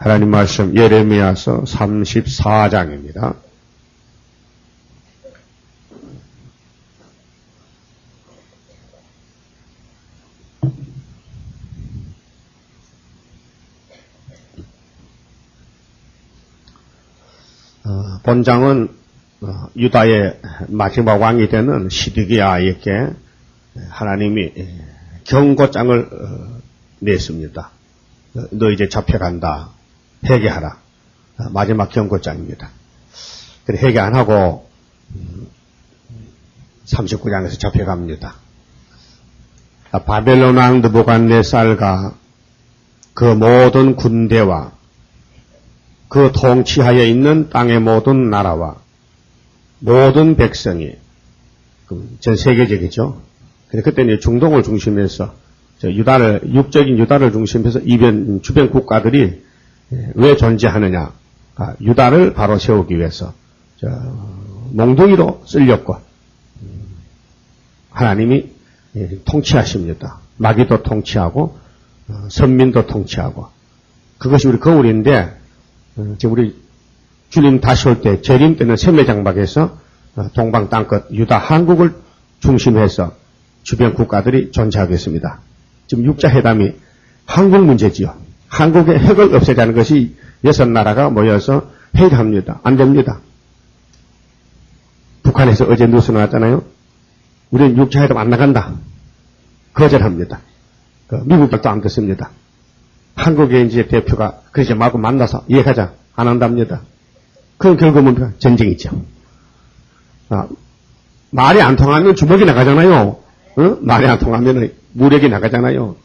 하나님 말씀 예레미야서 34장입니다. 본장은 유다의 마지막 왕이 되는 시드기야에게 하나님이 경고장을 냈습니다. 너 이제 잡혀간다. 회개하라. 마지막 경고장입니다. 그래 회개 안 하고 39장에서 잡혀갑니다. 바벨론 왕 느부갓네살과 그 모든 군대와 그 통치하에 있는 땅의 모든 나라와 모든 백성이 전 세계적이죠. 그때는 중동을 중심해서 육적인 유다를 중심해서 주변 국가들이 왜 존재하느냐? 유다를 바로 세우기 위해서 몽둥이로 쓸렸고 하나님이 통치하십니다. 마귀도 통치하고 선민도 통치하고 그것이 우리 거울인데 지금 우리 주님 다시 올 때 재림 때는 셈매장막에서 동방 땅끝 유다 한국을 중심해서 주변 국가들이 존재하겠습니다. 지금 육자회담이 한국 문제지요. 한국의 핵을 없애자는 것이 6나라가 모여서 회의를 합니다. 안 됩니다. 북한에서 어제 뉴스 나왔잖아요. 우리는 육자회담 안 나간다. 거절합니다. 미국도 안 듣습니다. 한국의 이제 대표가 그러지 말고 만나서 이해하자. 안 한답니다. 그럼 결국은 전쟁이죠. 말이 안 통하면 주먹이 나가잖아요. 말이 안 통하면 무력이 나가잖아요.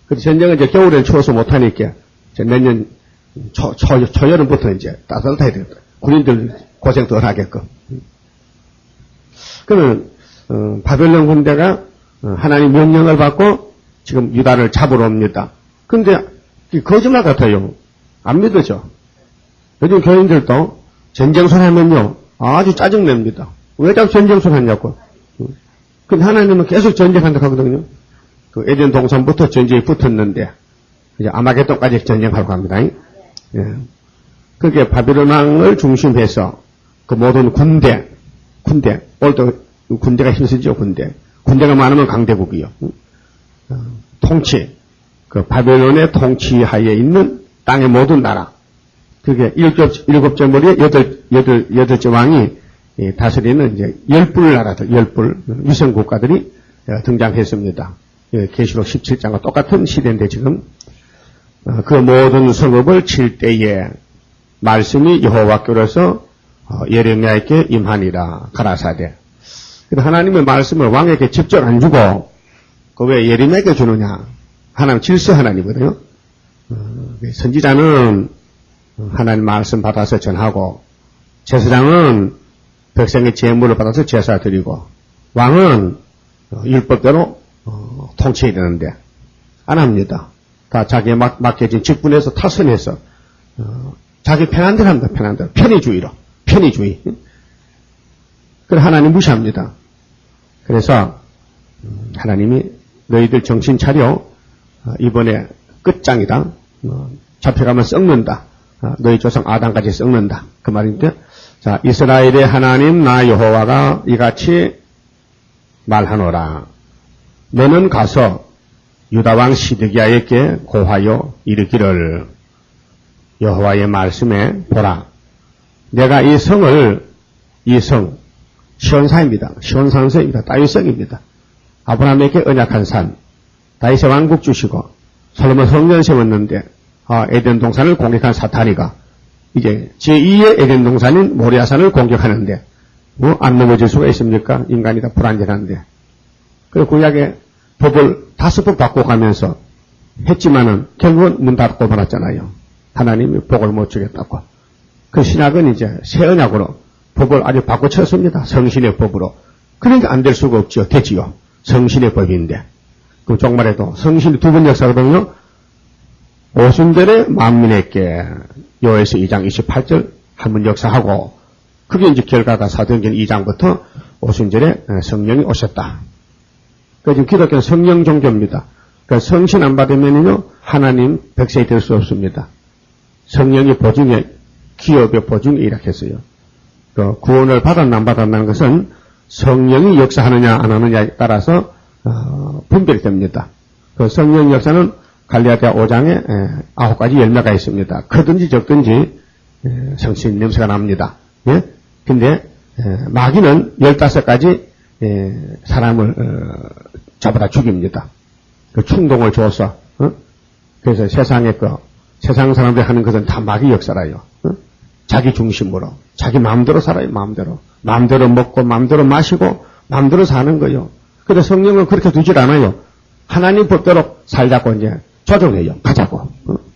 그 전쟁은 이제 겨울에 추워서 못하니까 내년 초여름부터 이제 따뜻해야 되겠다. 군인들 고생 덜 하게끔. 그러면 바벨론 군대가 하나님 명령을 받고 지금 유다를 잡으러 옵니다. 근데 거짓말 같아요. 안 믿어져. 요즘 교인들도 전쟁선 하면요 아주 짜증냅니다. 왜 자꾸 전쟁선 하냐고. 근데 하나님은 계속 전쟁한다고 하거든요. 그 에덴 동산부터 전쟁이 붙었는데 이제 아마겟돈까지 전쟁하고 합니다. 예. 그게 바빌론 왕을 중심해서 그 모든 군대 오늘도 군대가 힘쓰죠. 군대가 많으면 강대국이요. 통치 그 바벨론의 통치하에 있는 땅의 모든 나라 그게 일곱째 머리에 여덟째 왕이 다스리는 이제 10불 나라들, 10불 위성 국가들이 등장했습니다. 계시록 17장과 똑같은 시대인데 지금 그 모든 성읍을 칠 때에 말씀이 여호와께로서 예레미야에게 임하니라 가라사대. 하나님의 말씀을 왕에게 직접 안 주고 그 왜 예레미야에게 주느냐? 하나님 질서 하나님이거든요. 선지자는 하나님 말씀 받아서 전하고 제사장은 백성의 제물을 받아서 제사 드리고 왕은 율법대로 통치해야 되는데 안 합니다. 다 자기에 맡겨진 직분에서 타선해서 자기 편한 대로 합니다. 편한 대로. 편의주의. 그래 하나님 무시합니다. 그래서 하나님이 너희들 정신 차려 이번에 끝장이다. 잡혀가면 썩는다. 너희 조상 아담까지 썩는다. 그 말인데 자 이스라엘의 하나님 나 여호와가 이같이 말하노라. 너는 가서 유다왕 시드기야에게 고하여 이르기를 여호와의 말씀에 보라. 내가 이 성 시온산입니다. 시온산성입니다. 다윗성입니다. 아브라함에게 언약한 산 다윗의 왕국 주시고 솔로몬 성전 세웠는데 에덴 동산을 공격한 사탄이가 이제 제2의 에덴 동산인 모리아산을 공격하는데 안 넘어질 수가 있습니까? 인간이 다 불안전한데. 그리고 구약의 법을 5번 바꿔가면서 했지만은 결국은 문 닫고 말았잖아요. 하나님이 복을 못 주겠다고. 그 신약은 이제 새 언약으로 법을 아주 바꿔쳤습니다. 성신의 법으로. 그러니까 안 될 수가 없죠. 되지요. 성신의 법인데. 그 종말에도 성신이 2번 역사거든요. 오순절에 만민에게 요에서 2장 28절 한 번 역사하고 그게 이제 결과가 사도행전 2장부터 오순절에 성령이 오셨다. 그러니까 지금 기독교는 성령 종교입니다. 그러니까 성신 안 받으면요 하나님 백성이 될 수 없습니다. 성령의 보증에 기업의 보증에 일하겠어요. 그 구원을 받았나 안 받았나는 것은 성령이 역사하느냐 안 하느냐에 따라서 분별됩니다. 그 성령 역사는 갈라디아 5장에 9가지 열매가 있습니다. 크든지 적든지 성신 냄새가 납니다. 예? 근데 마귀는 15가지 사람을 잡아다 죽입니다. 그 충동을 줘서 그래서 세상 사람들이 하는 것은 다 마귀 역사라요. 자기 중심으로 자기 마음대로 살아요. 마음대로 먹고 마음대로 마시고 마음대로 사는 거요. 근데 성령은 그렇게 두질 않아요. 하나님 법대로 살자고 이제 조정해요. 가자고.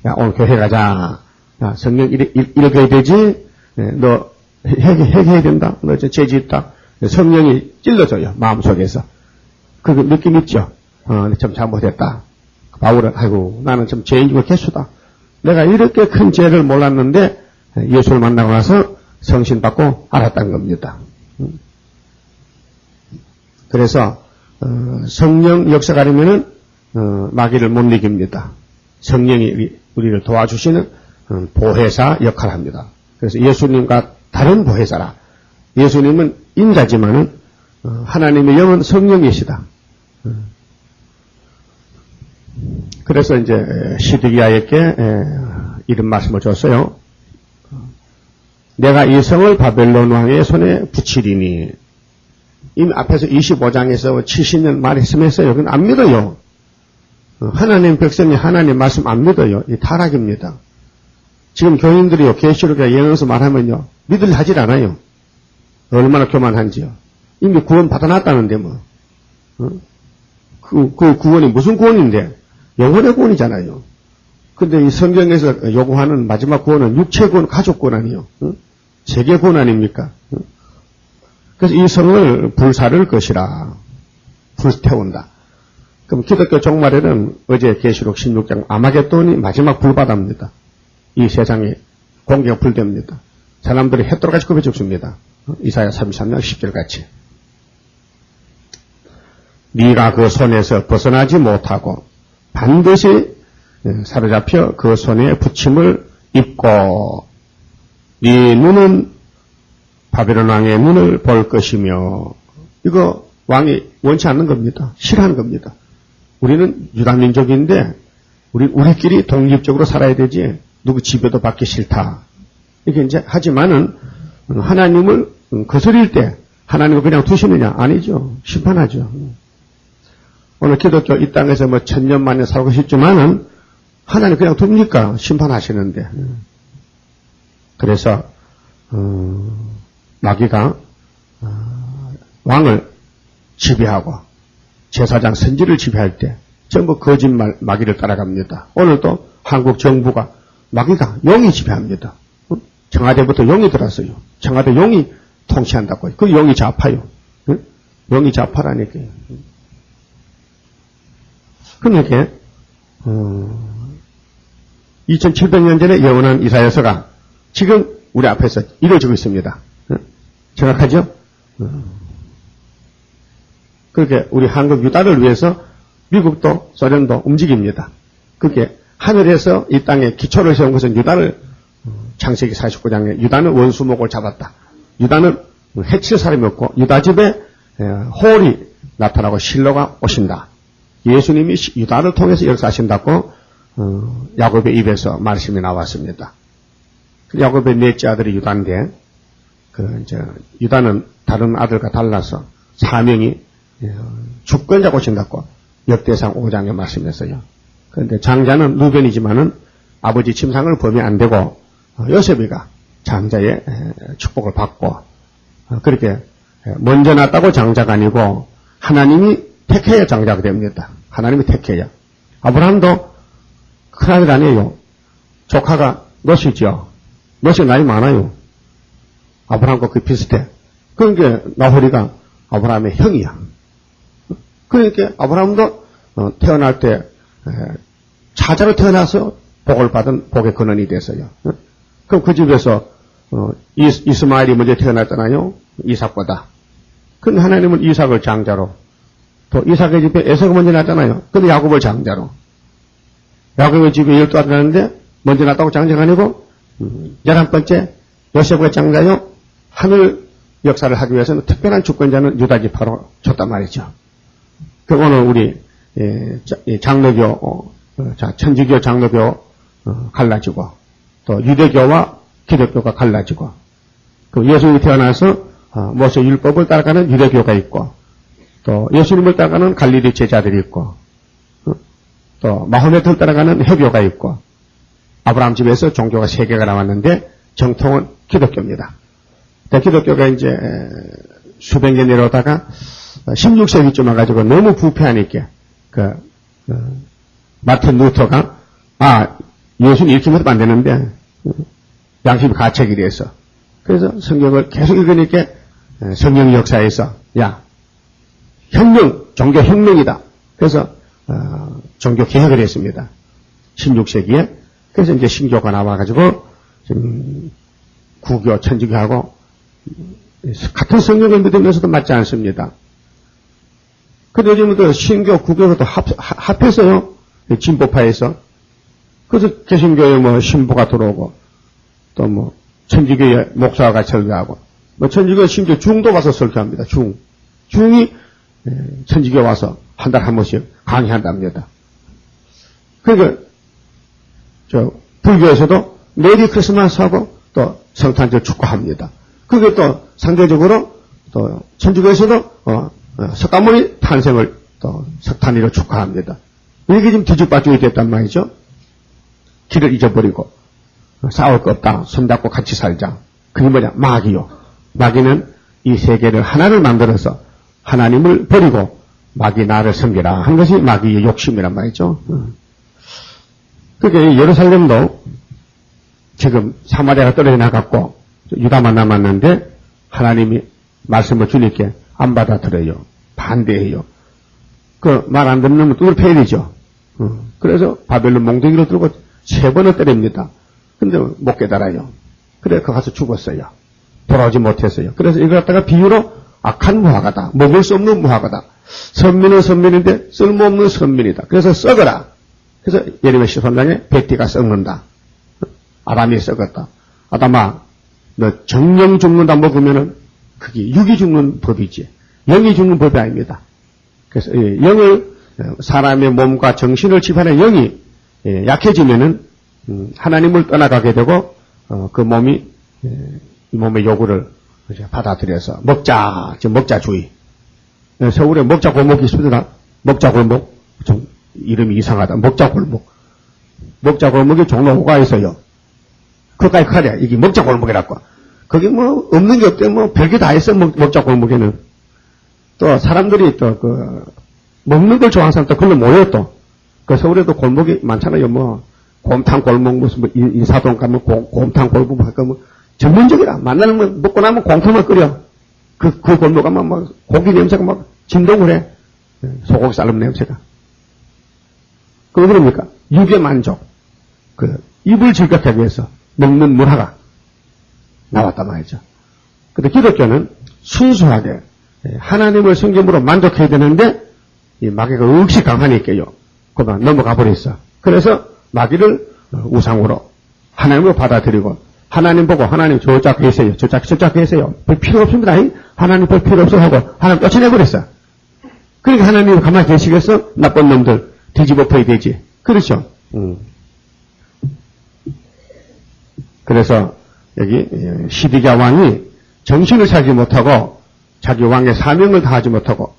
야, 오늘 교회 가자. 야, 성령 이렇게 해야 되지. 너 회개해야 된다. 너 죄지 있다. 성령이 찔러줘요. 마음속에서. 그 느낌 있죠. 좀 잘못했다. 바울은 아이고 나는 좀 죄인이고 개수다. 내가 이렇게 큰 죄를 몰랐는데 예수를 만나고 나서 성신 받고 알았다는 겁니다. 그래서 성령 역사가 되면은 마귀를 못 이깁니다. 성령이 우리를 도와주시는 보혜사 역할을 합니다. 그래서 예수님과 다른 보혜사라. 예수님은 인자지만은 하나님의 영은 성령이시다. 그래서 이제 시드기야에게 이런 말씀을 줬어요. 내가 이 성을 바벨론 왕의 손에 붙이리니. 이미 앞에서 25장에서 70년 말했으면서요. 그건 안 믿어요. 하나님 백성이 하나님 말씀 안 믿어요. 이 타락입니다. 지금 교인들이요, 계시록에 영어에서 말하면요, 믿으려 하질 않아요. 얼마나 교만한지요. 이미 구원 받아놨다는데 뭐. 그 구원이 무슨 구원인데? 영혼의 구원이잖아요. 근데 이 성경에서 요구하는 마지막 구원은 육체 구원, 가족 구원 아니요. 세계 구원 아닙니까? 그래서 이 성을 불사를 것이라. 불태운다. 그럼 기독교 종말에는 어제 계시록 16장 아마겟돈이 마지막 불바다입니다. 이 세상에 공기가 불됩니다. 사람들이 햇돌같이 굽어 죽습니다. 이사야 33장 10절 같이. 네가 그 손에서 벗어나지 못하고 반드시 사로잡혀 그 손에 붙임을 입고 네 눈은 바벨론 왕의 눈을 볼 것이며. 이거 왕이 원치 않는 겁니다. 싫어하는 겁니다. 우리는 유다민족인데 우리끼리 독립적으로 살아야 되지 누구 지배도 받기 싫다. 이게 이제 하지만은 하나님을 거스릴 때 하나님을 그냥 두시느냐? 아니죠. 심판하죠. 오늘 기독교 이 땅에서 뭐 1000년 만에 살고 싶지만은 하나님 그냥 둡니까? 심판하시는데. 그래서 마귀가 왕을 지배하고 제사장 선지를 지배할 때 전부 거짓말 마귀를 따라갑니다. 오늘도 한국 정부가 마귀가 용이 지배합니다. 청와대부터 용이 들었어요. 청와대 용이 통치한다고. 그 용이 좌파요. 용이 좌파라니까요. 그러니까 2700년 전에 예언한 이사야서가 지금 우리 앞에서 이루어지고 있습니다. 정확하죠? 그렇게 우리 한국 유다를 위해서 미국도 소련도 움직입니다. 그렇게 하늘에서 이 땅에 기초를 세운 것은 유다를 창세기 49장에 유다는 원수목을 잡았다. 유다는 해칠 사람이 없고 유다 집에 홀이 나타나고 실로가 오신다. 예수님이 유다를 통해서 역사하신다고 야곱의 입에서 말씀이 나왔습니다. 야곱의 넷째 아들이 유다인데 유다는 다른 아들과 달라서 사명이 주권자가 오신다고 역대상 5장에 말씀했어요. 그런데 장자는 루벤이지만은 아버지 침상을 범이 안 되고 요셉이가 장자의 축복을 받고 그렇게 먼저 났다고 장자가 아니고 하나님이 택해야 장자가 됩니다. 하나님이 택해야. 아브라함도 큰아들 아니에요. 조카가 롯이죠. 롯이 나이 많아요. 아브라함과 그 비슷해. 그러니까 나홀이가 아브라함의 형이야. 그러니까 아브라함도 태어날 때 차자로 태어나서 복을 받은 복의 근원이 됐어요. 그럼 그 집에서 이스마엘이 먼저 태어났잖아요. 이삭보다. 근데 하나님은 이삭을 장자로 또 이삭의 집에 에서가 먼저 났잖아요. 근데 야곱을 장자로. 야곱의 집에 12아들 났는데 먼저 났다고 장자가 아니고 11번째 요셉의 장자요. 하늘 역사를 하기 위해서는 특별한 주권자는 유다 지파로 줬단 말이죠. 그 오늘 우리 장로교, 천주교 장로교 갈라지고 또 유대교와 기독교가 갈라지고 그 예수님이 태어나서 모세 율법을 따라가는 유대교가 있고 또 예수님을 따라가는 갈릴리 제자들이 있고 또 마호메트를 따라가는 해교가 있고 아브라함 집에서 종교가 3개가 나왔는데 정통은 기독교입니다. 기독교가 이제 수백 년 내려오다가 16세기쯤 와가지고 너무 부패하니까 마틴 루터가 예수님 이렇게 하면 안 되는데 양심이 가책이 돼서 그래서 성경을 계속 읽으니까 성경 역사에서 혁명, 종교 혁명이다. 그래서 종교 개혁을 했습니다. 16세기에. 그래서 이제 신교가 나와가지고 지금 구교, 천주교하고 같은 성경을 믿으면서도 맞지 않습니다. 근데 요즘은 신교, 구교가 또 합해서요. 진보파에서. 그래서 개신교에 신부가 들어오고 또 천주교에 목사가 같이 설교하고 천주교 심지어 중도 와서 설교합니다. 중이 천주교 와서 한 달에 한 번씩 강의한답니다. 그러니까 불교에서도 메리 크리스마스하고 또 성탄절 축하합니다. 그게 또 상대적으로 또 천주교에서도 석가모니 탄생을 또 석탄이로 축하합니다. 이게 지금 뒤죽박죽이 됐단 말이죠. 길을 잊어버리고 싸울 거 없다. 손잡고 같이 살자. 그게 뭐냐? 마귀요. 마귀는 이 세계를 하나를 만들어서 하나님을 버리고 마귀 나를 섬기라 한 것이 마귀의 욕심이란 말이죠. 그게 예루살렘도 지금 사마리아가 떨어져 나갔고 유다만 남았는데 하나님이 말씀을 주니까 안 받아들여요. 반대해요. 그 말 안 듣는 놈은 뚜들 패야 되죠. 그래서 바벨론 몽둥이로 들고 3번을 때립니다. 근데 못 깨달아요. 그래 그 가서 죽었어요. 돌아오지 못했어요. 그래서 이걸 갖다가 비유로 악한 무화과다. 먹을 수 없는 무화과다. 선민은 선민인데 쓸모없는 선민이다. 그래서 썩어라. 그래서 예레미야 13장에 백띠가 썩는다. 아담이 썩었다. 아담아 너 정령 죽는다 먹으면은 그게 육이 죽는 법이지 영이 죽는 법이 아닙니다. 그래서 영을 사람의 몸과 정신을 지배하는 영이 약해지면은 하나님을 떠나가게 되고 그 몸이 이 몸의 요구를 받아들여서 먹자주의. 서울에 먹자골목이 있습니다. 먹자골목 좀 이름이 이상하다. 먹자골목이 종로 5가에서요. 그까지 가랴. 이게 먹자골목이라고. 거기 없는 게 없대. 별게 다 있어. 먹자골목에는. 또 사람들이 또 먹는 걸 좋아하는 사람들 그걸로 모여 또. 서울에도 골목이 많잖아요. 곰탕 골목 무슨 인사동 가면 곰탕 골목 전문적이라. 만나는 먹고 나면 곰탕만 끓여. 그 골목 가면 고기 냄새가 진동을 해. 소고기 삶은 냄새가. 그게 그럽니까? 육의 만족. 입을 즐겁게 위해서 먹는 문화가 나왔단 말이죠. 근데 기독교는 순수하게 하나님을 성경으로 만족해야 되는데 이 마귀가 억시 강하니까요. 그만 넘어가 버렸어. 그래서 마귀를 우상으로 하나님으로 받아들이고 하나님 보고 하나님 저쪽 계세요. 저쪽 계세요. 볼 필요 없습니다. 하나님 볼 필요 없어 하고 하나님 쫓아내버렸어. 그러니까 하나님이 가만히 계시겠어? 나쁜 놈들 뒤집어 버려야 되지. 그렇죠? 그래서 여기 시드기야 왕이 정신을 차리지 못하고 자기 왕의 사명을 다하지 못하고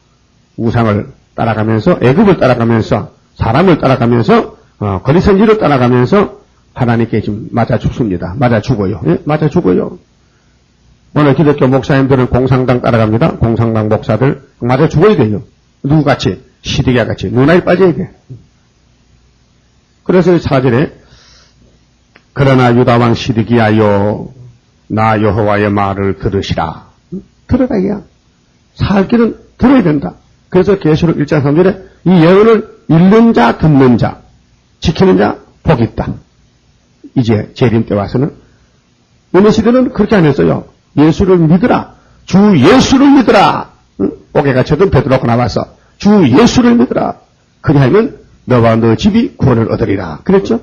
우상을 따라가면서 애굽을 따라가면서 사람을 따라가면서 거리선지를 따라가면서 하나님께 지금 맞아 죽습니다. 맞아 죽어요. 예? 맞아 죽어요. 오늘 기독교 목사님들은 공산당 따라갑니다. 공산당 목사들 맞아 죽어야 돼요. 누구같이? 시드기야 같이 눈알이 빠져야 돼. 그래서 4절에 그러나 유다왕 시드기야여 나 여호와의 말을 들으시라. 들어라 이야. 살 길은 들어야 된다. 그래서 계시록 1장 3절에 이 예언을 읽는 자 듣는 자 지키는 자 복이 있다. 이제 재림 때 와서는 어느 시대는 그렇게 안 했어요. 예수를 믿으라. 주 예수를 믿으라. 응? 옥에 갇혀든 베드로가 나와서 주 예수를 믿어라. 그리하면 너와 너 집이 구원을 얻으리라. 그랬죠?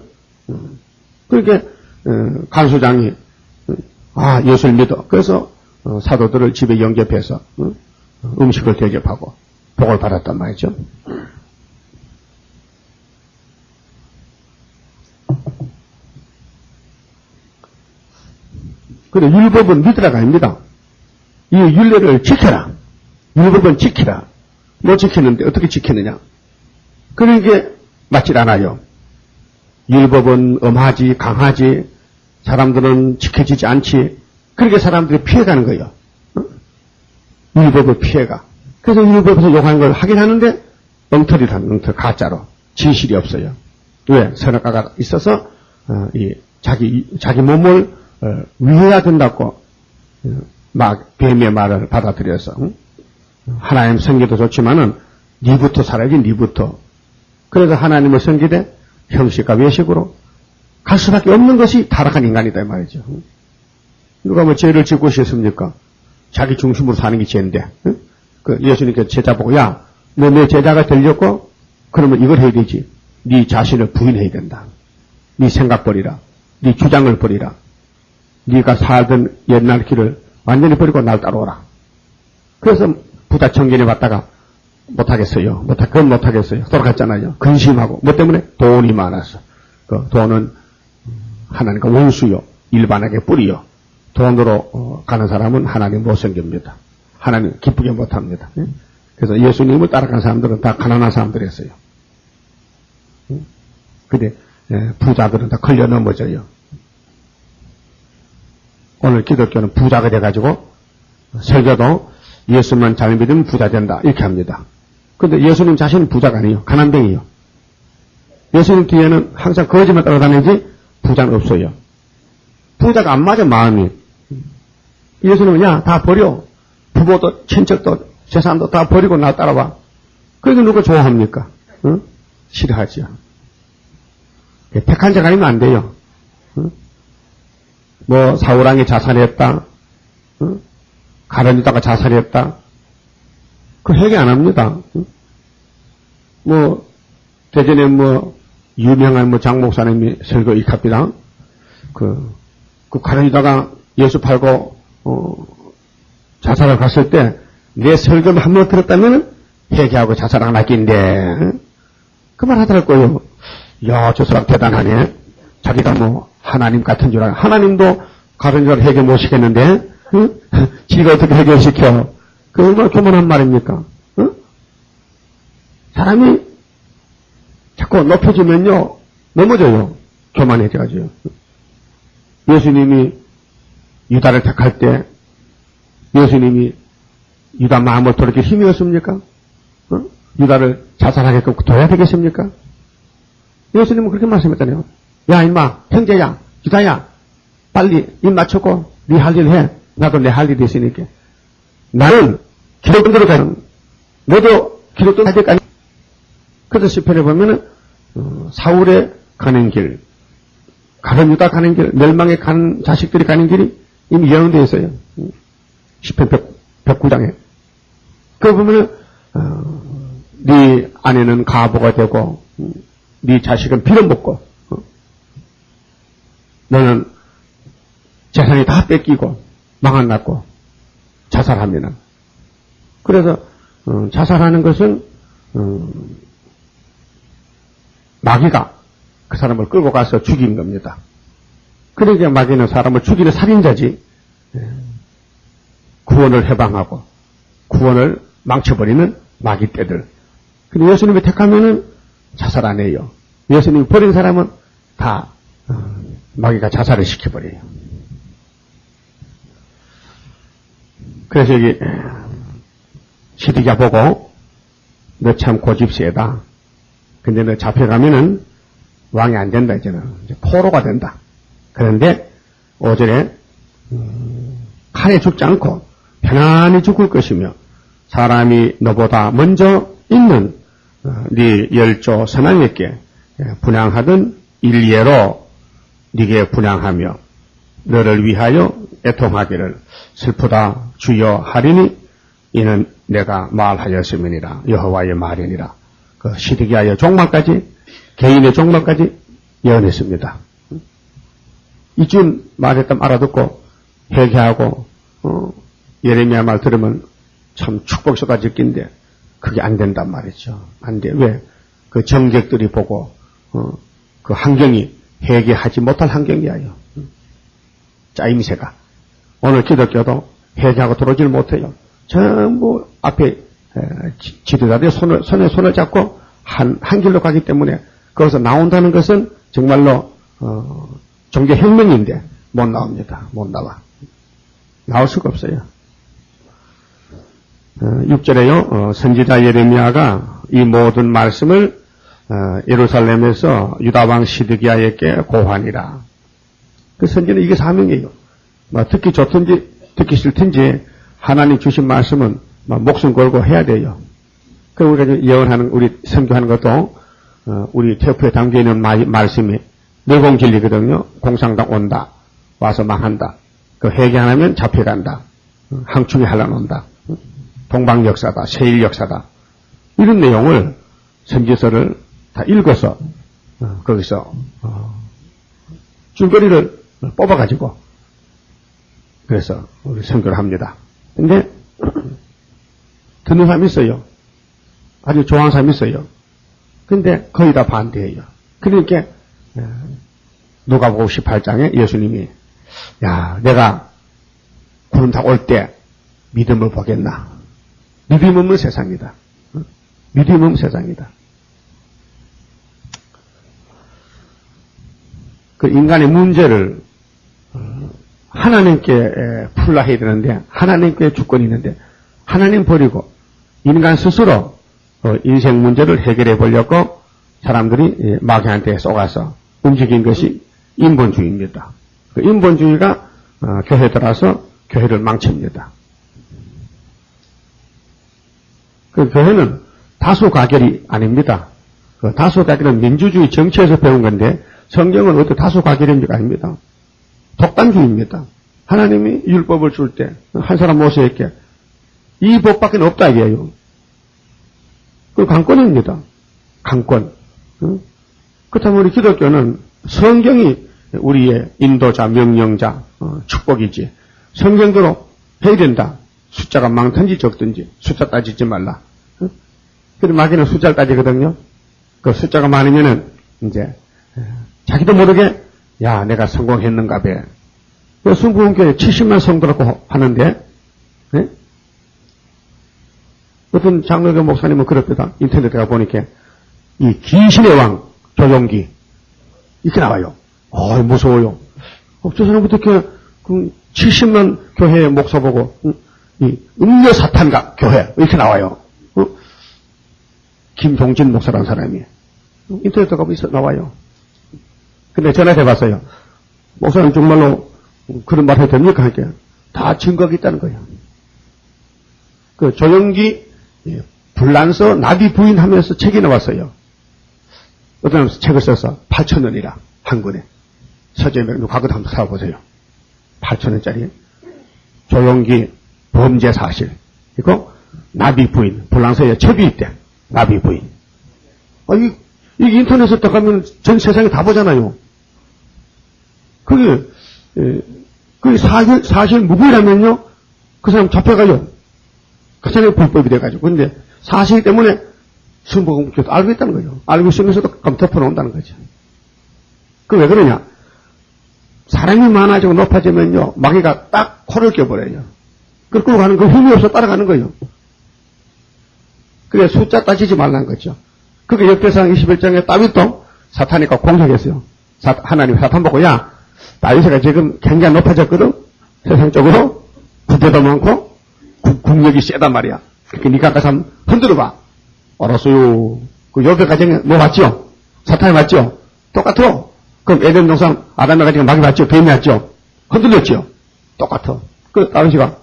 그렇게 간수장이 예수를 믿어. 그래서 사도들을 집에 영접해서 음식을 대접하고 복을 받았단 말이죠. 그래, 율법은 믿으라가 아닙니다. 이 율례를 지켜라. 율법은 지키라. 못 지키는데 어떻게 지키느냐? 그런 게 맞질 않아요. 율법은 엄하지, 강하지, 사람들은 지켜지지 않지. 그렇게 사람들이 피해가는 거예요. 율법을 피해가. 그래서 율법에서 요구하는 걸 하긴 하는데 엉터리라는 엉터리, 가짜로. 진실이 없어요. 왜? 선악과가 있어서 자기 몸을 위해야 된다고 막 뱀의 말을 받아들여서 하나님 섬기도 좋지만은 니부터 살아야지, 니부터. 그래서 하나님을 섬기되 형식과 외식으로 갈 수밖에 없는 것이 타락한 인간이다 이 말이죠. 누가 뭐 죄를 짓고 싶습니까? 자기 중심으로 사는 게 죄인데. 그 예수님께서 제자 보고, 야, 너 내 제자가 되려고? 그러면 이걸 해야 되지. 네 자신을 부인해야 된다. 네 생각 버리라. 네 주장을 버리라. 네가 살던 옛날 길을 완전히 버리고 날 따라오라. 그래서 부자 청년이 왔다가 못하겠어요. 그건 못하겠어요. 돌아갔잖아요. 근심하고. 뭐 때문에? 돈이 많아서. 그 돈은 하나님과 원수요. 일반에게 뿌리요. 돈으로 가는 사람은 하나님 못 섬깁니다. 하나님 기쁘게 못합니다. 그래서 예수님을 따라간 사람들은 다 가난한 사람들이었어요. 근데 부자들은 다 걸려 넘어져요. 오늘 기독교는 부자가 돼가지고 설교도 예수만 잘 믿으면 부자 된다 이렇게 합니다. 근데 예수님 자신은 부자가 아니에요. 가난뱅이에요. 예수님 뒤에는 항상 거짓말 따라다니지 부자는 없어요. 부자가 안 맞아 마음이. 예수님은 야 다 버려. 부모도 친척도 재산도 다 버리고 나 따라와. 그래도 누가 좋아합니까? 응? 싫어하죠. 택한 자가 아니면 안 돼요. 응? 뭐 사울왕이 자살했다. 응? 가룟유다가 자살했다. 그 회개 안 합니다. 응? 뭐 대전에 뭐 유명한 뭐 장목사님이 설교 익합니다. 그 가룟유다가 예수 팔고 자살을 갔을 때 내 설교를 한 번 들었다면 회개하고 자살 안 할긴데 그 말 하더라고요. 야, 저 사람 대단하네. 자기가 뭐 하나님 같은 줄 알아. 하나님도 가룟유다를 해결 못 시켰는데 응? 지가 어떻게 해결시켜? 그 얼마나 교만한 말입니까? 응? 사람이 자꾸 높여지면요 넘어져요. 교만해져가지고. 예수님이 유다를 택할 때 예수님이 유다 마음을 돌이킬 힘이 없습니까? 유다를 자살하게끔 둬야 되겠습니까? 예수님은 그렇게 말씀했잖아요. 야 임마 형제야 유다야 빨리 입 맞추고 네 할 일 해. 나도 내 할 일이 있으니까. 나는 기독교로 가는 너도 기독교 가야 될 거 아니야. 그래서 시편에 보면은 사울의 가는 길, 가룟유다 가는 길, 멸망에 가는 자식들이 가는 길이 이미 예언되어 있어요. 시편 109장에. 그 보면은 네 아내는 가보가 되고 네 자식은 빌어먹고 너는 재산이 다 뺏기고 망한났고 자살하면은. 그래서 자살하는 것은 마귀가 그 사람을 끌고 가서 죽인 겁니다. 그러니까 마귀는 사람을 죽이는 살인자지. 구원을 해방하고 구원을 망쳐버리는 마귀 떼들. 근데 예수님이 택하면은 자살 안 해요. 예수님이 버린 사람은 다 마귀가 자살을 시켜버려요. 그래서 여기 시디가 보고 너 참 고집세다. 근데 너 잡혀가면은 왕이 안 된다 이제는. 이제 포로가 된다. 그런데 5절에 칼에 죽지 않고 편안히 죽을 것이며 사람이 너보다 먼저 있는 네 열조 선왕에게 분향하던 일례로 네게 분향하며 너를 위하여 애통하기를 슬프다 주여 하리니 이는 내가 말하였음이니라. 여호와의 말이니라. 그 시드기야의 종말까지, 개인의 종말까지 예언했습니다. 이쯤 말했다면 알아듣고 회개하고 예레미야 말 들으면 참 축복서가 적긴데 그게 안 된단 말이죠. 안 돼. 왜? 그 정객들이 보고 그 환경이 회개하지 못할 환경이에요. 짜임새가. 오늘 기독교도 회개하고 들어오질 못해요. 전부 앞에 지도자들이 손에 손을 잡고 한 길로 가기 때문에 거기서 나온다는 것은 정말로 종교혁명인데 못 나옵니다. 못 나와. 나올 수가 없어요. 6절에요. 선지자 예레미야가 이 모든 말씀을 예루살렘에서 유다왕 시드기야에게 고하니라. 그 선지는 이게 사명이에요. 듣기 좋든지 듣기 싫든지 하나님 주신 말씀은 목숨 걸고 해야 돼요. 그 우리가 예언하는 우리 선교하는 것도 우리 테프에 담겨 있는 말씀이 멸공 진리거든요. 공상당 온다. 와서 망한다. 그 회개 안 하면 잡혀간다. 항충이 한란온다. 동방 역사다. 세일 역사다. 이런 내용을 선지서를 다 읽어서 거기서 줄거리를 뽑아가지고 그래서 우리 선교를 합니다. 근데 듣는 사람이 있어요. 아주 좋아하는 사람이 있어요. 근데 거의 다 반대해요. 그러니까 누가복음 18장에 예수님이 야 내가 구름 타고 올 때 믿음을 보겠나. 믿음 없는 세상이다. 믿음 없는 세상이다. 그 인간의 문제를 하나님께 풀라 해야 되는데 하나님께 주권이 있는데 하나님 버리고 인간 스스로 인생 문제를 해결해 보려고 사람들이 마귀한테 쏘가서 움직인 것이 인본주의입니다. 그 인본주의가 교회에 들어와서 교회를 망칩니다. 그 교회는 다수가결이 아닙니다. 그 다수가결은 민주주의 정치에서 배운 건데 성경은 어떤 다수가결입니까? 아닙니다. 독단주의입니다. 하나님이 율법을 줄 때 한 사람 모세에게 이 법밖에 없다 이게요. 그 강권입니다. 강권. 그렇다면 우리 기독교는 성경이 우리의 인도자, 명령자, 축복이지. 성경대로 해야 된다. 숫자가 많든지 적든지 숫자 따지지 말라. 그런데 마귀는 숫자를 따지거든요. 그 숫자가 많으면은 이제 자기도 모르게 야 내가 성공했는가 봐. 그 순복음교회 70만 성도라고 하는데 네? 어떤 장로교 목사님은 그럽니다. 인터넷에 가 보니까 이 귀신의 왕 조용기 이렇게 나와요. 무서워요. 저 사람 어떻게 그 70만 교회 목사 보고 이 음녀 사탄가 교회 이렇게 나와요. 김동진 목사라는 사람이 인터넷에 가보면 나와요. 근데 전화해 봤어요. 목사님 정말로 그런 말 해도 됩니까? 하니까 다 증거가 있다는 거예요. 그 조영기 불란서 나비 부인 하면서 책이 나왔어요. 어떤 책을 써서 8,000원이라 한 권에 서재명 과거 한번 사보세요. 8,000원짜리 조영기 범죄 사실 그리고 나비 부인 불란서에 첩이 있대. 나비 부인. 이게 인터넷에 딱 가면 전 세상에 다 보잖아요. 그게 사실 무고라면요, 그 사람 잡혀가요. 그 사람이 불법이 돼가지고. 근데 사실 때문에 순복음교도 알고 있다는 거죠. 알고 있으면서도 덮어놓는다는 거죠. 그 왜 그러냐? 사람이 많아지고 높아지면요, 마귀가 딱 코를 껴버려요. 끌고 가는 그 힘이 없어 따라가는 거예요. 그래 숫자 따지지 말라는 거죠. 그게 역대상 21장에 다윗도 사탄이가 공격했어요. 하나님 사탄 보고 야 다윗이가 지금 굉장히 높아졌거든. 세상적으로 부대도 많고 국력이 세단 말이야. 그러니까 네가 가서 한번 흔들어봐. 알았어요. 그 요배 가정에 뭐 맞죠? 사탄이 맞죠? 똑같아. 그럼 에덴 동산 아담의 가정에 마귀 맞죠? 뱀이 맞죠? 흔들렸죠? 똑같아. 그 다윗이가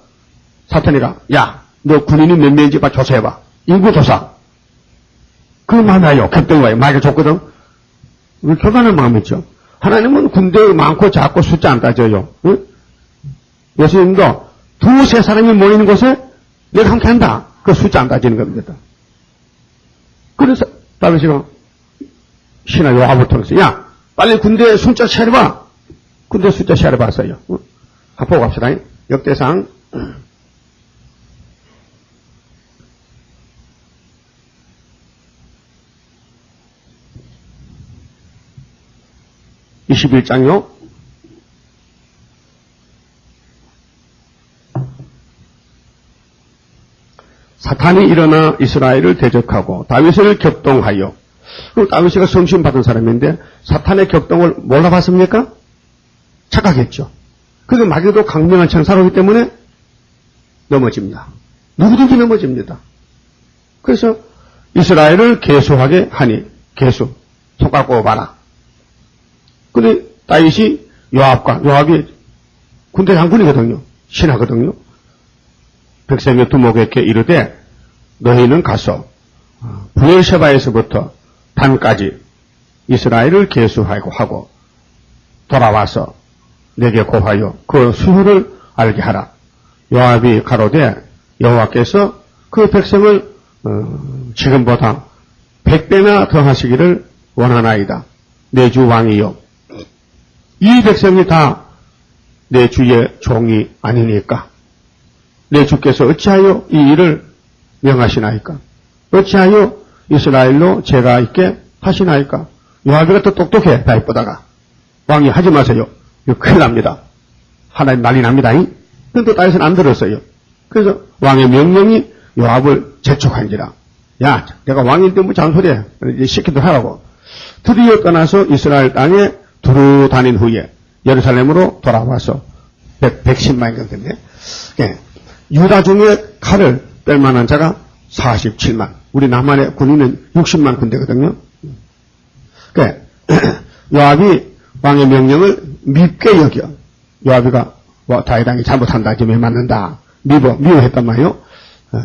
사탄이가 야 너 군인이 몇 명인지 봐 조사해봐. 인구조사. 그 많아요. 캡병 와요. 마귀가 줬거든. 우리 교만한 마음이 있죠. 하나님은 군대 많고 작고 숫자 안 따져요. 응? 예수님도 두세 사람이 모이는 곳에 내가 함께 한다. 그 숫자 안 따지는 겁니다. 그래서 다윗이가 신하 요압을 통해서 야 빨리 군대 숫자 세려봐. 군대 숫자 세려봤어요. 한번 보고 갑시다. 역대상 21장이요. 사탄이 일어나 이스라엘을 대적하고 다윗을 격동하여, 그럼 다윗이가 성신 받은 사람인데 사탄의 격동을 몰라봤습니까? 착각했죠. 그게 마귀도 강력한 천사로기 때문에 넘어집니다. 누구든지 넘어집니다. 그래서 이스라엘을 계수하게 하니, 계수 손가락 꼽아라. 근데 다윗이 요압이 군대 장군이거든요. 신하거든요. 백성의 두목에게 이르되 너희는 가서 브엘셰바에서부터 단까지 이스라엘을 계수하고 돌아와서 내게 고하여 그 수요를 알게 하라. 요압이 가로되 여호와께서 그 백성을 지금보다 100배나 더 하시기를 원하나이다. 내 주 왕이여, 이 백성이 다 내 주의 종이 아니니까 내 주께서 어찌하여 이 일을 명하시나이까? 어찌하여 이스라엘로 죄가 있게 하시나이까? 요압이가 또 똑똑해. 다윗보다가. 왕이 하지 마세요. 이거 큰일 납니다. 하나님 난리 납니다. 그런데 다윗은 안 들었어요. 그래서 왕의 명령이 요압을 재촉한지라. 야, 내가 왕인데 뭐 잔소리해. 시키도록 하라고. 드디어 떠나서 이스라엘 땅에 두루 다닌 후에 예루살렘으로 돌아와서 110만인 건데, 유다 중에 칼을 뺄 만한 자가 47만. 우리 남한의 군인은 60만 군대거든요. 요압이 왕의 명령을 밉게 여겨. 요압이가 다윗왕이 잘못한다, 지금 맞는다. 미워했단 말이요.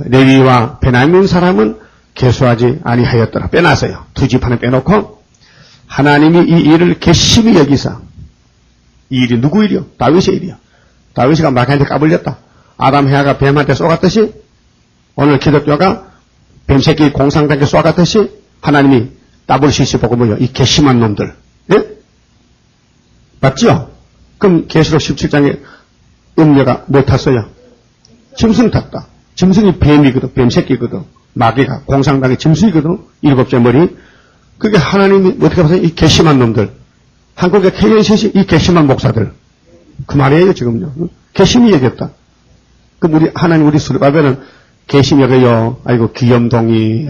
레위와 베냐민 사람은 계수하지 아니하였더라. 빼놨어요. 두 집안을 빼놓고 하나님이 이 일을 괘씸히 여기사, 이 일이 누구 일이요? 다윗의 일이요. 다윗이가 마귀한테 까불렸다. 아담 해아가 뱀한테 쏘갔듯이, 오늘 기독교가 뱀새끼 공상당에 쏘갔듯이 하나님이 WCC 보고 뭐요? 이 괘씸한 놈들. 예? 맞죠? 그럼 계시록 17장에 음녀가 뭐 탔어요? 짐승 탔다. 짐승이 뱀이거든. 뱀새끼거든. 마귀가 공상당의 짐승이거든. 7째 머리. 그게 하나님이 어떻게 보세요? 이 괘씸한 놈들. 한국의 KNCC 이 괘씸한 목사들. 그 말이에요, 지금요. 괘씸히 얘기했다. 그럼 하나님 우리 수르바벨은 괘씸히 여겨요. 아이고, 귀염동이.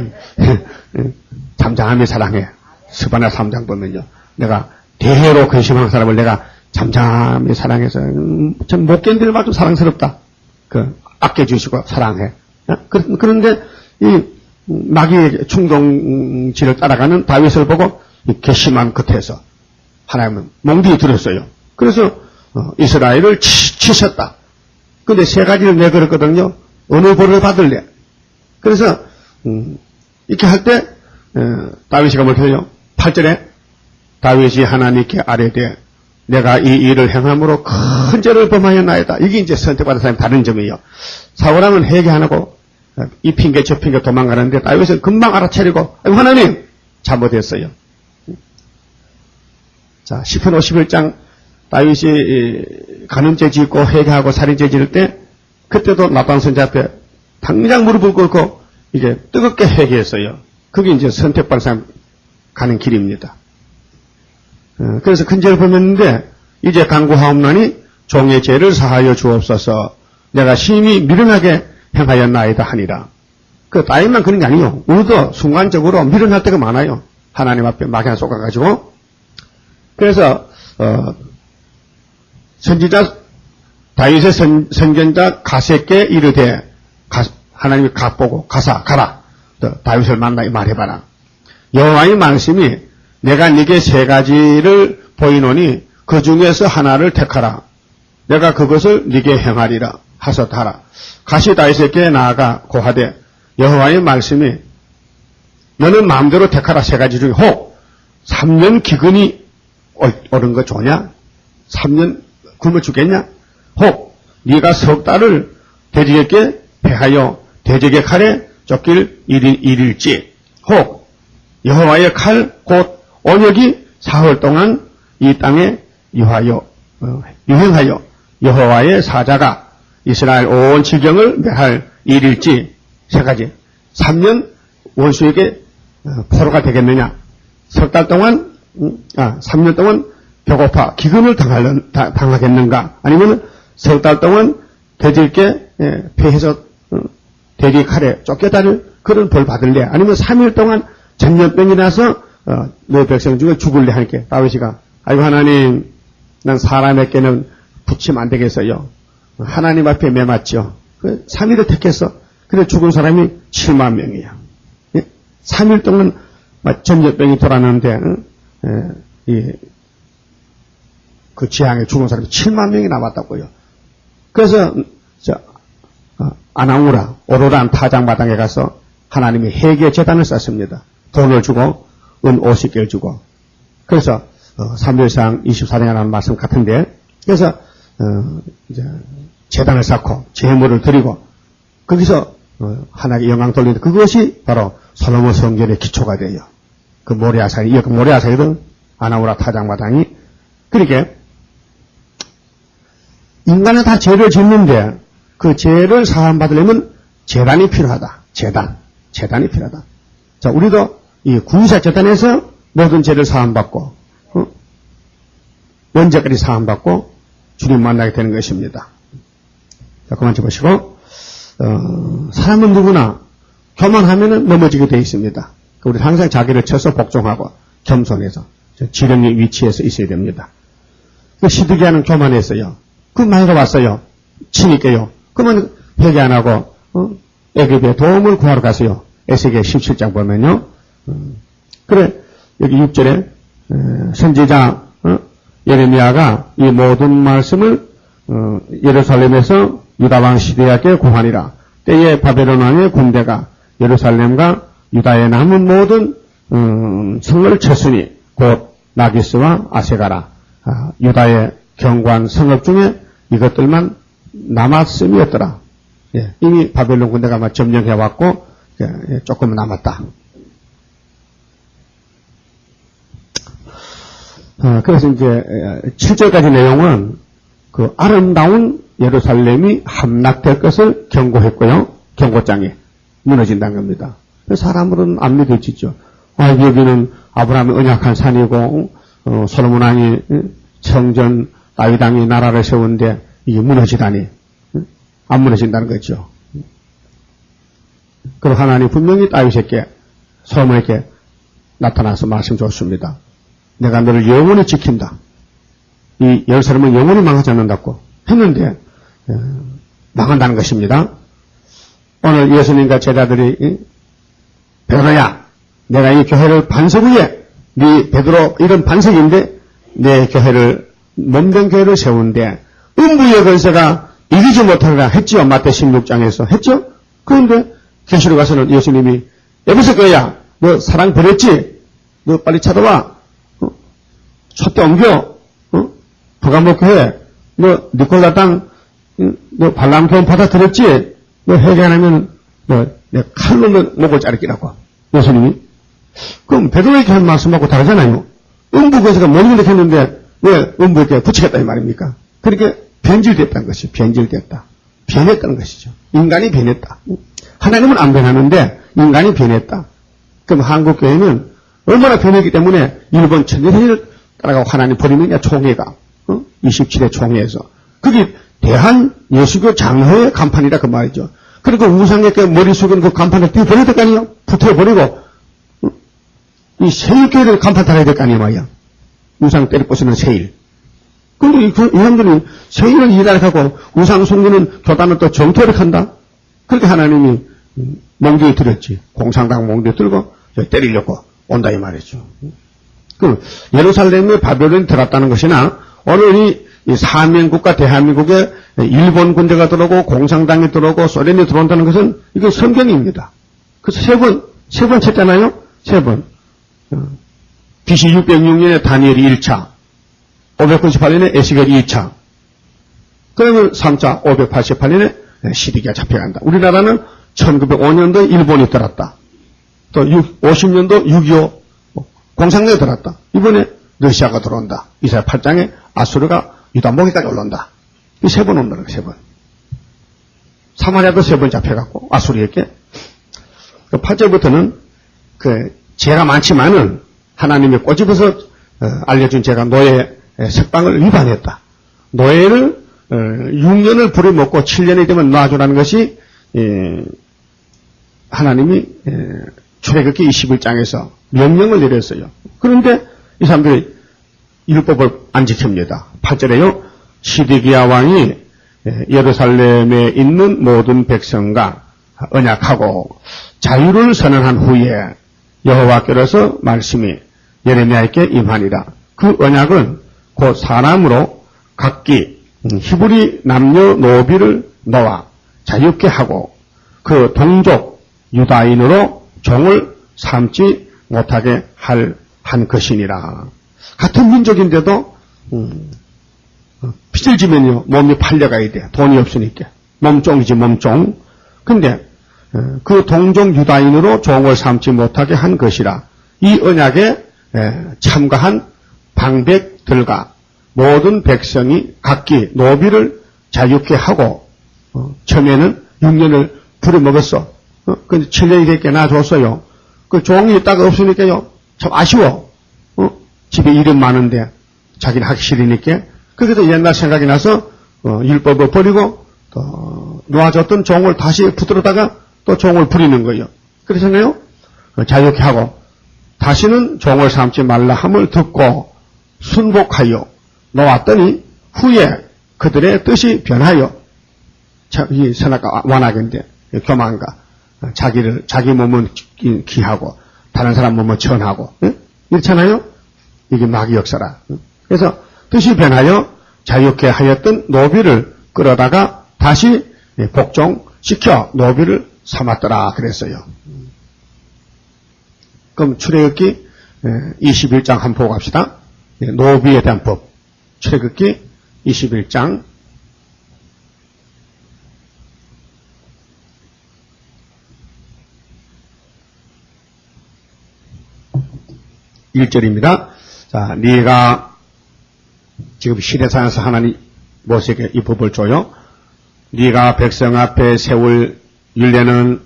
잠잠하며 사랑해. 스바나 3장 보면요. 내가 대해로 괘씸한 사람을 내가 잠잠히 사랑해서, 참 못 견딜 만큼 사랑스럽다. 아껴주시고 사랑해. 그런데 이 마귀의 충동지를 따라가는 다윗을 보고 이 괘씸한 끝에서 하나님은 몽둥이 들었어요. 그래서 이스라엘을 치셨다. 근데 세 가지를 내걸었거든요. 어느 벌을 받을래? 그래서 이렇게 할 때 다윗이 뭐렇게 해요? 8절에 다윗이 하나님께 아뢰되 내가 이 일을 행함으로 큰 죄를 범하였나이다. 이게 이제 선택받은 사람의 다른 점이에요. 사울왕은 회개 안 하고 이 핑계 저 핑계 도망가는데 다윗은 금방 알아차리고 하나님 잘못했어요. 자, 시편 51장 다윗이 간음죄 짓고 회개하고 살인죄 지을 때 그때도 나단 선지 앞에 당장 무릎을 꿇고 이게 뜨겁게 회개했어요. 그게 이제 선택받은 사람 가는 길입니다. 그래서 큰 죄를 범했는데 이제 간구하옵나니 종의 죄를 사하여 주옵소서. 내가 심히 미련하게 행하였나이다 하니라. 그 다윗만 그런 게 아니에요. 우리도 순간적으로 미련할 때가 많아요. 하나님 앞에 마귀한테 속아가지고. 그래서 선지자 다윗의 선견자 가세께 이르되 하나님이 각보고 가라. 다윗을 만나 말해봐라. 여호와의 말씀이 내가 네게 세 가지를 보이노니 그 중에서 하나를 택하라. 내가 그것을 네게 행하리라 하셨하라. 가시 다윗에게 나아가 고하되 여호와의 말씀이 너는 마음대로 택하라. 세 가지 중에 혹 3년 기근이 옳은 거 좋냐? 3년 굶어 죽겠냐? 혹 네가 석 달을 대리에게 패하여 대적의 칼에 쫓길 일일지 혹 여호와의 칼 곧 언역이 사흘 동안 이 땅에 유행하여 여호와의 사자가 이스라엘 온 지경을 멸할 일일지 세 가지. 3년 원수에게 포로가 되겠느냐? 석 달 동안 3년 동안 배고파 기근을 당하겠는가? 아니면 석 달 동안 대적께 패해서 대적의 칼에 쫓겨다닐 그런 벌 받을래? 아니면 3일 동안 전염병이 나서 너 백성 중에 죽을래 하니까 다윗이가 아이고 하나님 난 사람에게는 붙이면 안 되겠어요. 하나님 앞에 매맞죠. 3일을 택했어. 그래 죽은 사람이 7만 명이야. 3일 동안 전염병이 돌았는데 그 지향에 죽은 사람이 7만 명이 남았다고요. 그래서 아나우라 오로란 타작마당에 가서 하나님이 회개 제단을 쌓습니다. 돈을 주고 은 50개를 주고. 그래서 사무엘상 24장에 나오는 말씀 같은데 그래서 이제 제단을 쌓고 제물을 드리고 거기서 하나님께 영광 돌리는데 그것이 바로 솔로몬 성전의 기초가 돼요. 그 모레아산이 이 모레아산이든 아나우라 타작마당이 그렇게 인간은 다 죄를 짓는데 그 죄를 사함받으려면 제단이 필요하다. 제단이 필요하다. 자, 우리도 이 구유사 제단에서 모든 죄를 사함받고 언제까지 사함받고 주님 만나게 되는 것입니다. 자, 그만 보시고 사람은 누구나 교만하면 넘어지게 되어 있습니다. 우리 항상 자기를 쳐서 복종하고 겸손해서 지령의 위치에서 있어야 됩니다. 시드기야는 교만했어요. 그 많이가 왔어요. 치니까요. 그러면 회개 안 하고 애굽에 도움을 구하러 갔어요. 에스겔 17장 보면요. 그래 여기 6절에 선지자 예레미야가 이 모든 말씀을 예루살렘에서 유다왕 시드기야께 고하니라. 때에 바벨론 왕의 군대가 예루살렘과 유다에 남은 모든 성을 쳤으니 곧 나기스와 아세가라. 유다의 경관 성읍 중에 이것들만 남았음이었더라. 예, 이미 바벨론 군대가 막 점령해 왔고 조금 남았다. 그래서 이제 7절까지 내용은 그 아름다운 예루살렘이 함락될 것을 경고했고요. 경고장에 무너진다는 겁니다. 사람으로는 안 믿어지죠. 여기는 아브라함의 언약한 산이고 솔로몬 왕이 성전 다윗 왕이 나라를 세운데 이게 무너지다니 안 무너진다는 거죠. 그리고 하나님 분명히 다윗에게 솔로몬에게 나타나서 말씀 줬습니다. 내가 너를 영원히 지킨다. 이 예루살렘은 영원히 망하지 않는다고 했는데 망한다는 것입니다. 오늘 예수님과 제자들이 베드로야 내가 이 교회를 반석 위에 네 베드로 이런 반석인데 내 교회를 몸된 교회를 세운데 음부의 권세가 이기지 못하리라 했지요. 마태 16장에서 했죠. 그런데 계시록 가서는 예수님이 에베소 교회야 너 사랑 버렸지? 너 빨리 찾아와. 촛대 옮겨. 부가목 교회 너 니콜라 땅 너 발람 교훈 받아들였지? 너 회개 안 하면 너 내 칼로 너 목을 자르기라고. 예수님이. 그럼 베드로에게 한 말씀하고 다르잖아요. 음부 권세가 모든 걸 했는데 왜 음부에게 붙이겠다 이 말입니까? 그렇게 변질됐다는 것이 변질됐다. 변했다는 것이죠. 인간이 변했다. 하나님은 안 변하는데 인간이 변했다. 그럼 한국교회는 얼마나 변했기 때문에 일본 천년을 따라가고 하나님 버리느냐 총회가 27회 총회에서 그게 대한 예수교 장로의 간판이라 그 말이죠. 그리고 우상에게 머리 숙이는 그 간판을 띄워버려야 될 거 아니에요? 붙여버리고 이 세일교회를 간판 달아야 될 거 아니에요 말이야. 우상 때려 부수는 세일. 근데 이 사람들이 세일을 이해하고 우상 숨기는 교단을 또 정토를 한다? 그렇게 하나님이 몽둥이 들었지. 공산당 몽둥이 들고 때리려고 온다 이 말이죠. 그 예루살렘에 바벨론이 들어왔다는 것이나 오늘 이 사명국가 대한민국에 일본 군대가 들어오고 공산당이 들어오고 소련이 들어온다는 것은 이게 성경입니다. 그래서 세 번 쳤잖아요. 세 번. BC 606년에 다니엘이 1차, 598년에 에스겔이 2차, 그러면 3차 588년에 시드기가 잡혀간다. 우리나라는 1905년도에 일본이 들었다. 또 50년도 6.25 공산당이 들었다. 이번에 러시아가 들어온다. 이사야 8장에 아수르가 유다목에까지 올라온다. 이 3번 온다는 거예요. 3번. 사마리아도 3번 잡혀갖고 아수르에게. 8절부터는 죄가 많지만은 하나님이 꼬집어서 알려준 죄가 노예 석방을 위반했다. 노예를 6년을 부려먹고 7년이 되면 놔주라는 것이 하나님이 출애굽기 21장에서 명령을 내렸어요. 그런데 이 사람들이 율법을 안 지킵니다. 8절에요. 시드기야 왕이 예루살렘에 있는 모든 백성과 언약하고 자유를 선언한 후에 여호와께로서 말씀이 예레미야에게 임하니라. 그 언약은 곧 사람으로 각기 히브리 남녀노비를 놓아 자유케 하고 그 동족 유다인으로 종을 삼지 못하게 한 것이니라. 같은 민족인데도 빚을 지면요 몸이 팔려가야 돼. 돈이 없으니까. 몸종이지 몸종. 근데 그 동족 유다인으로 종을 삼지 못하게 한 것이라. 이 언약에 참가한 방백들과 모든 백성이 각기 노비를 자유케 하고 처음에는 6년을 부려먹었어. 근데 7년이 됐게 놔줬어요. 그 종이 있다가 없으니까요 참 아쉬워. 집에 일은 많은데 자기는 하기 싫으니까. 그래서 옛날 생각이 나서 율법을 버리고 놓아줬던 종을 다시 붙들었다가 또 종을 부리는 거예요. 그래서요 자유케 하고 다시는 종을 삼지 말라 함을 듣고 순복하여 놓았더니 후에 그들의 뜻이 변하여 이 선악과 완악인데 교만과 자기 몸은 기하고 다른 사람 몸은 천하고 이렇잖아요. 이게 마귀 역사라. 그래서 뜻이 변하여 자유케 하였던 노비를 끌어다가 다시 복종시켜 노비를 삼았더라 그랬어요. 그럼 출애굽기 21장 한번 보고 갑시다. 노비에 대한 법. 출애굽기 21장 1절입니다. 자, 네가 지금 시내산에서 하나님 모세에게 이 법을 줘요. 네가 백성 앞에 세울 율례는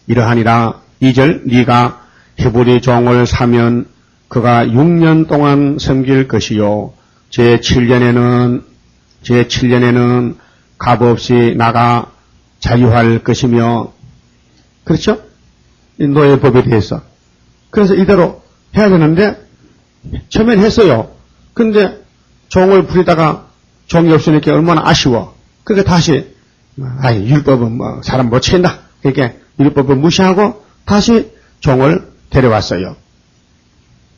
이러하니라. 2절 네가 히브리 종을 사면 그가 6년 동안 섬길 것이요 제7년에는 값없이 나가 자유할 것이며. 그렇죠? 이 노예법에 대해서. 그래서 이대로 해야 되는데 처음엔 했어요. 근데 종을 부리다가 종이 없으니까 얼마나 아쉬워. 그러니까 다시 율법은 사람 못 친다. 그러니까 율법을 무시하고 다시 종을 데려왔어요.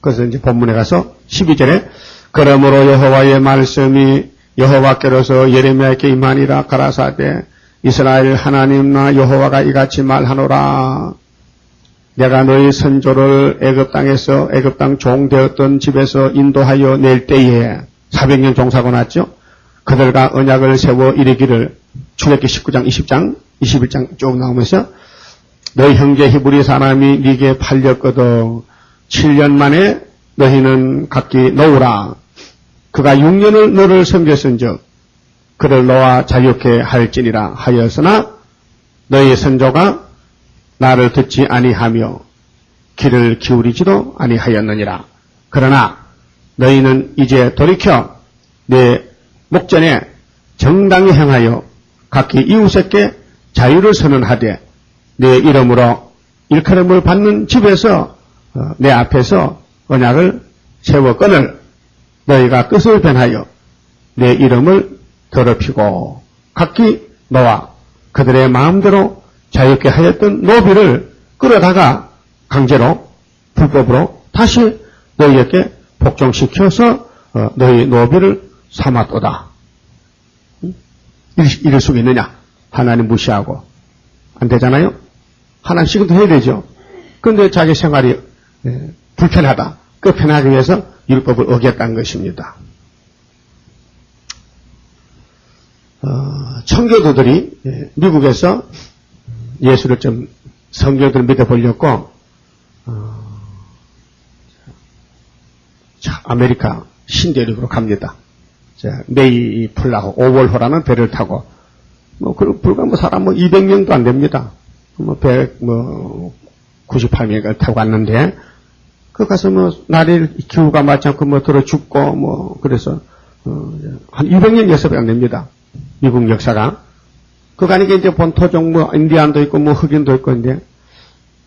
그래서 이제 본문에 가서 12절에 그러므로 여호와의 말씀이 여호와께로서 예레미야에게 임하니라. 가라사대 이스라엘 하나님 나 여호와가 이같이 말하노라. 내가 너희 선조를 애굽 땅 종 되었던 집에서 인도하여 낼 때에 400년 종사고 났죠. 그들과 언약을 세워 이르기를. 출애굽기 19장 20장 21장 쭉 나오면서 너희 형제 히브리 사람이 네게 팔렸거든 7년 만에 너희는 각기 놓으라. 그가 6년을 너를 섬겼은즉 그를 놓아 자유케 할지니라 하였으나 너희 선조가 나를 듣지 아니하며 귀를 기울이지도 아니하였느니라. 그러나 너희는 이제 돌이켜 내 목전에 정당히 행하여 각기 이웃에게 자유를 선언하되 내 이름으로 일컬음을 받는 집에서 내 앞에서 언약을 세워 끊을. 너희가 뜻을 변하여 내 이름을 더럽히고 각기 너와 그들의 마음대로 자유케 하였던 노비를 끌어다가 강제로 불법으로 다시 너희에게 복종시켜서 너희 노비를 삼았도다. 이럴 수가 있느냐? 하나님 무시하고 안 되잖아요. 하나님씩은 해야 되죠. 그런데 자기 생활이 불편하다. 그 편하기 위해서 율법을 어겼다는 것입니다. 청교도들이 미국에서 예수를 좀 성경을 믿어보려고, 아메리카 신대륙으로 갑니다. 메이플라호, 오월호라는 배를 타고, 불과 사람 200명도 안 됩니다. 98명을 타고 갔는데, 가서 날이 기후가 맞지 않고 들어 죽고, 그래서, 한 200년 역사가 안 됩니다. 미국 역사가. 가니까 이제 본토종 인디안도 있고, 흑인도 있고, 이제,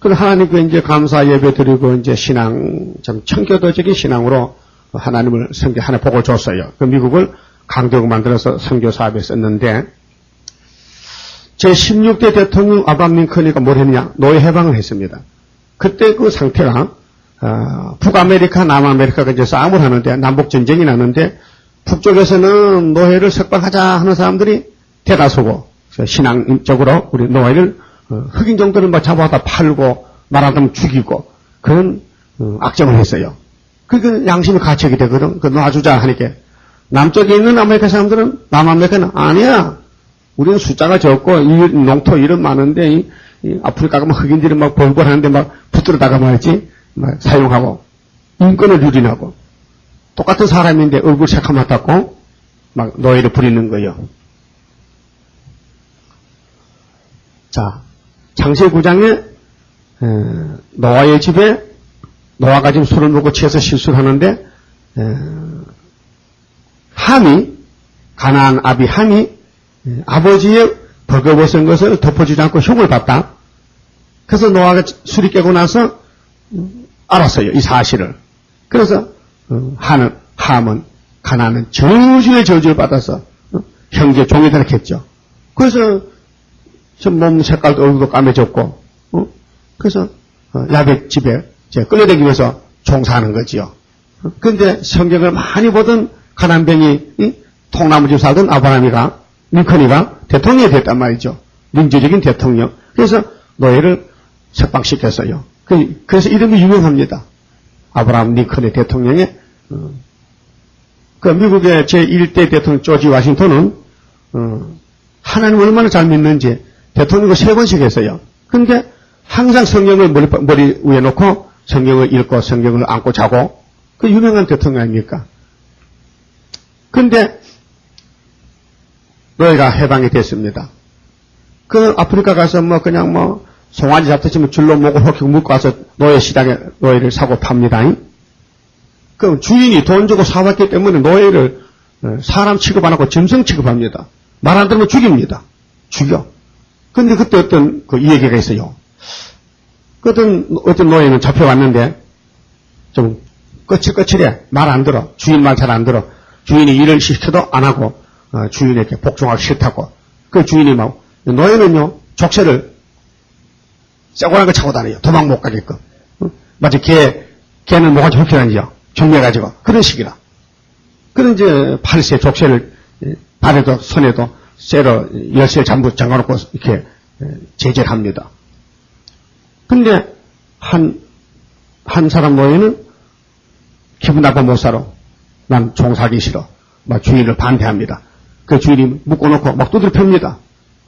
하나님께 이제 감사 예배 드리고, 이제 신앙, 참 청교도적인 신앙으로 하나님을 하나 복을 줬어요. 미국을 강대국 만들어서 선교 사업에 썼는데, 제16대 대통령 아브라함 링컨이가 뭘 했냐? 노예 해방을 했습니다. 그때 그 상태가, 북아메리카, 남아메리카가 이제 싸움을 하는데, 남북전쟁이 나는데, 북쪽에서는 노예를 석방하자 하는 사람들이 대다수고, 신앙적으로 우리 노예를, 흑인 정도는 잡아다 팔고, 말하자면 죽이고, 그런, 악정을 했어요. 그게 양심이 가책이 되거든. 놔주자 하니까. 남쪽에 있는 아메리카 사람들은, 남아메리카는 아니야. 우리는 숫자가 적고, 농토 이름 많은데, 이 아프리카가 흑인들이 벌벌 하는데 붙들어다가 말이지, 사용하고, 인권을 유린하고, 똑같은 사람인데 얼굴 새카맣다고, 노예를 부리는 거예요. 자, 창세기 9장에, 노아의 집에, 노아가 지금 술을 먹고 취해서 실수를 하는데, 함이, 가나안 아비 함이, 아버지의 벌거벗은 것을 덮어주지 않고 흉을 봤다. 그래서 노아가 술이 깨고 나서, 알았어요, 이 사실을. 그래서, 함은, 가나안은 저주의 저주를 받아서, 형제 종이들을 했죠. 그래서, 몸 색깔도 얼굴도 까매졌고, 그래서, 야벳 집에 끌려다니기 위해서 종사하는 거지요. 그런데 성경을 많이 보던 가난뱅이, 통나무 집 살던 아브라함이가, 링컨이가 대통령이 됐단 말이죠. 민주적인 대통령. 그래서 노예를 석방시켰어요. 그래서 이름이 유명합니다. 아브라함 링컨의 대통령의, 미국의 제1대 대통령 조지 워싱턴은, 하나님 얼마나 잘 믿는지 대통령을 3번씩 했어요. 그런데 항상 성경을 머리 위에 놓고 성경을 읽고 성경을 안고 자고, 유명한 대통령 아닙니까? 근데 노예가 해방이 됐습니다. 아프리카 가서 그냥 송아지 잡듯이 줄로 목을 헛기고 묶고 와서 노예 시장에 노예를 사고 팝니다. 주인이 돈 주고 사왔기 때문에 노예를 사람 취급 안 하고 짐승 취급합니다. 말 안 들으면 죽입니다. 죽여. 근데 그때 어떤 이 얘기가 있어요. 어떤 노예는 잡혀왔는데 좀 거칠거칠해. 말 안 들어. 주인 말 잘 안 들어. 주인이 일을 시켜도 안 하고 주인에게 복종하기 싫다고. 주인이 노예는요 족쇄를 쇠고란 거 차고 다녀요. 도망 못 가게끔. 마치 개는 뭐가 저렇게 다니죠. 경매가지고 그런 식이라. 그런 이제 팔세 족쇄를 발에도 손에도 쇠로 열쇠를 전부 잠가놓고 이렇게 제재를 합니다. 근데 한 사람 노예는 기분 나빠 못 살아. 난 종사하기 싫어. 주인을 반대합니다. 주인이 묶어놓고 두드려 팹니다.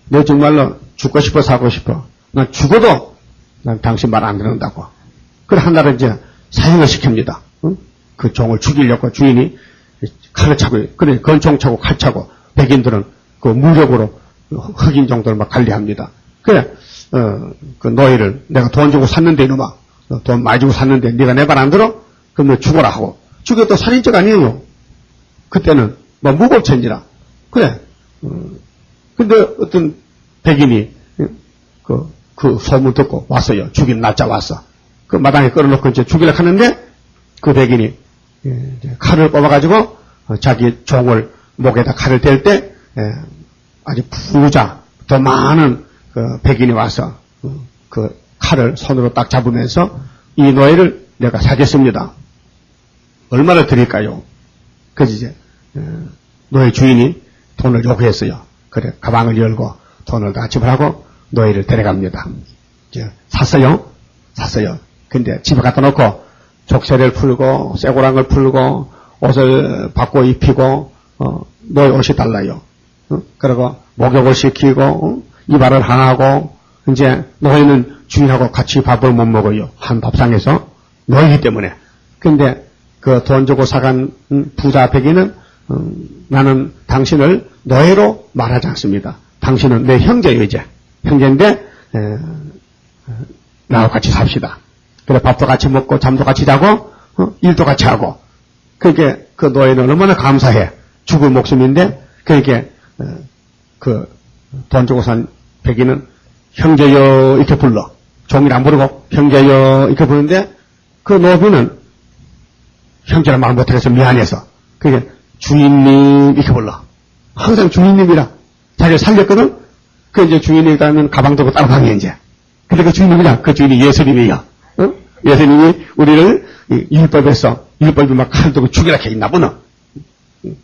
너 정말로 죽고 싶어 사고 싶어. 난 죽어도 난 당신 말 안 듣는다고. 한 날은 이제 사형을 시킵니다. 그 종을 죽이려고 주인이 칼을 차고, 권총 차고 칼 차고 백인들은 무력으로 흑인 정도를 관리합니다. 그 노예를 내가 돈 주고 샀는데 이놈아. 돈 많이 주고 샀는데 네가 내 말 안 들어? 그럼 너 죽어라 하고. 죽여도 살인죄가 아니에요. 그때는 무법천지라. 그래. 근데 어떤 백인이 그 소문 듣고 왔어요. 죽인 날짜 왔어. 마당에 끌어놓고 이제 죽이려고 하는데 그 백인이 칼을 뽑아가지고 자기 종을 목에다 칼을 댈 때 아주 부자 더 많은 백인이 와서 그 칼을 손으로 딱 잡으면서 이 노예를 내가 사겠습니다. 얼마나 드릴까요? 그래서 이제 노예 주인이 돈을 요구했어요. 그래 가방을 열고 돈을 다 지불하고 노예를 데려갑니다. 샀어요. 근데 집에 갖다 놓고 족쇄를 풀고 쇠고랑을 풀고 옷을 바꿔 입히고 노예 옷이 달라요. 그리고 목욕을 시키고 이발을 하고 이제 노예는 주인하고 같이 밥을 못 먹어요. 한 밥상에서. 노예이기 때문에. 근데 그 돈 주고 사간 부자 백인은 나는 당신을 노예로 말하지 않습니다. 당신은 내 형제예요, 이제. 형제인데 나와 같이 삽시다. 그래 밥도 같이 먹고 잠도 같이 자고 일도 같이 하고. 그렇게 그 노예는 얼마나 감사해. 죽을 목숨인데 그렇게 그 돈 주고 산 백인은 형제여 이렇게 불러. 종일 안 부르고 형제여 이렇게 부르는데 그 노비는 형제라 말 못해서 미안해서 그게 주인님 이렇게 불러. 항상 주인님이라 자기를 살렸거든. 그 이제 주인이 가면 가방 들고 따라가게 이제. 근데 그 주인님이냐? 그 주인이 예수님이야. 어? 예수님이 우리를 율법에서 율법이 막 칼 들고 죽이라 해 있나 보나.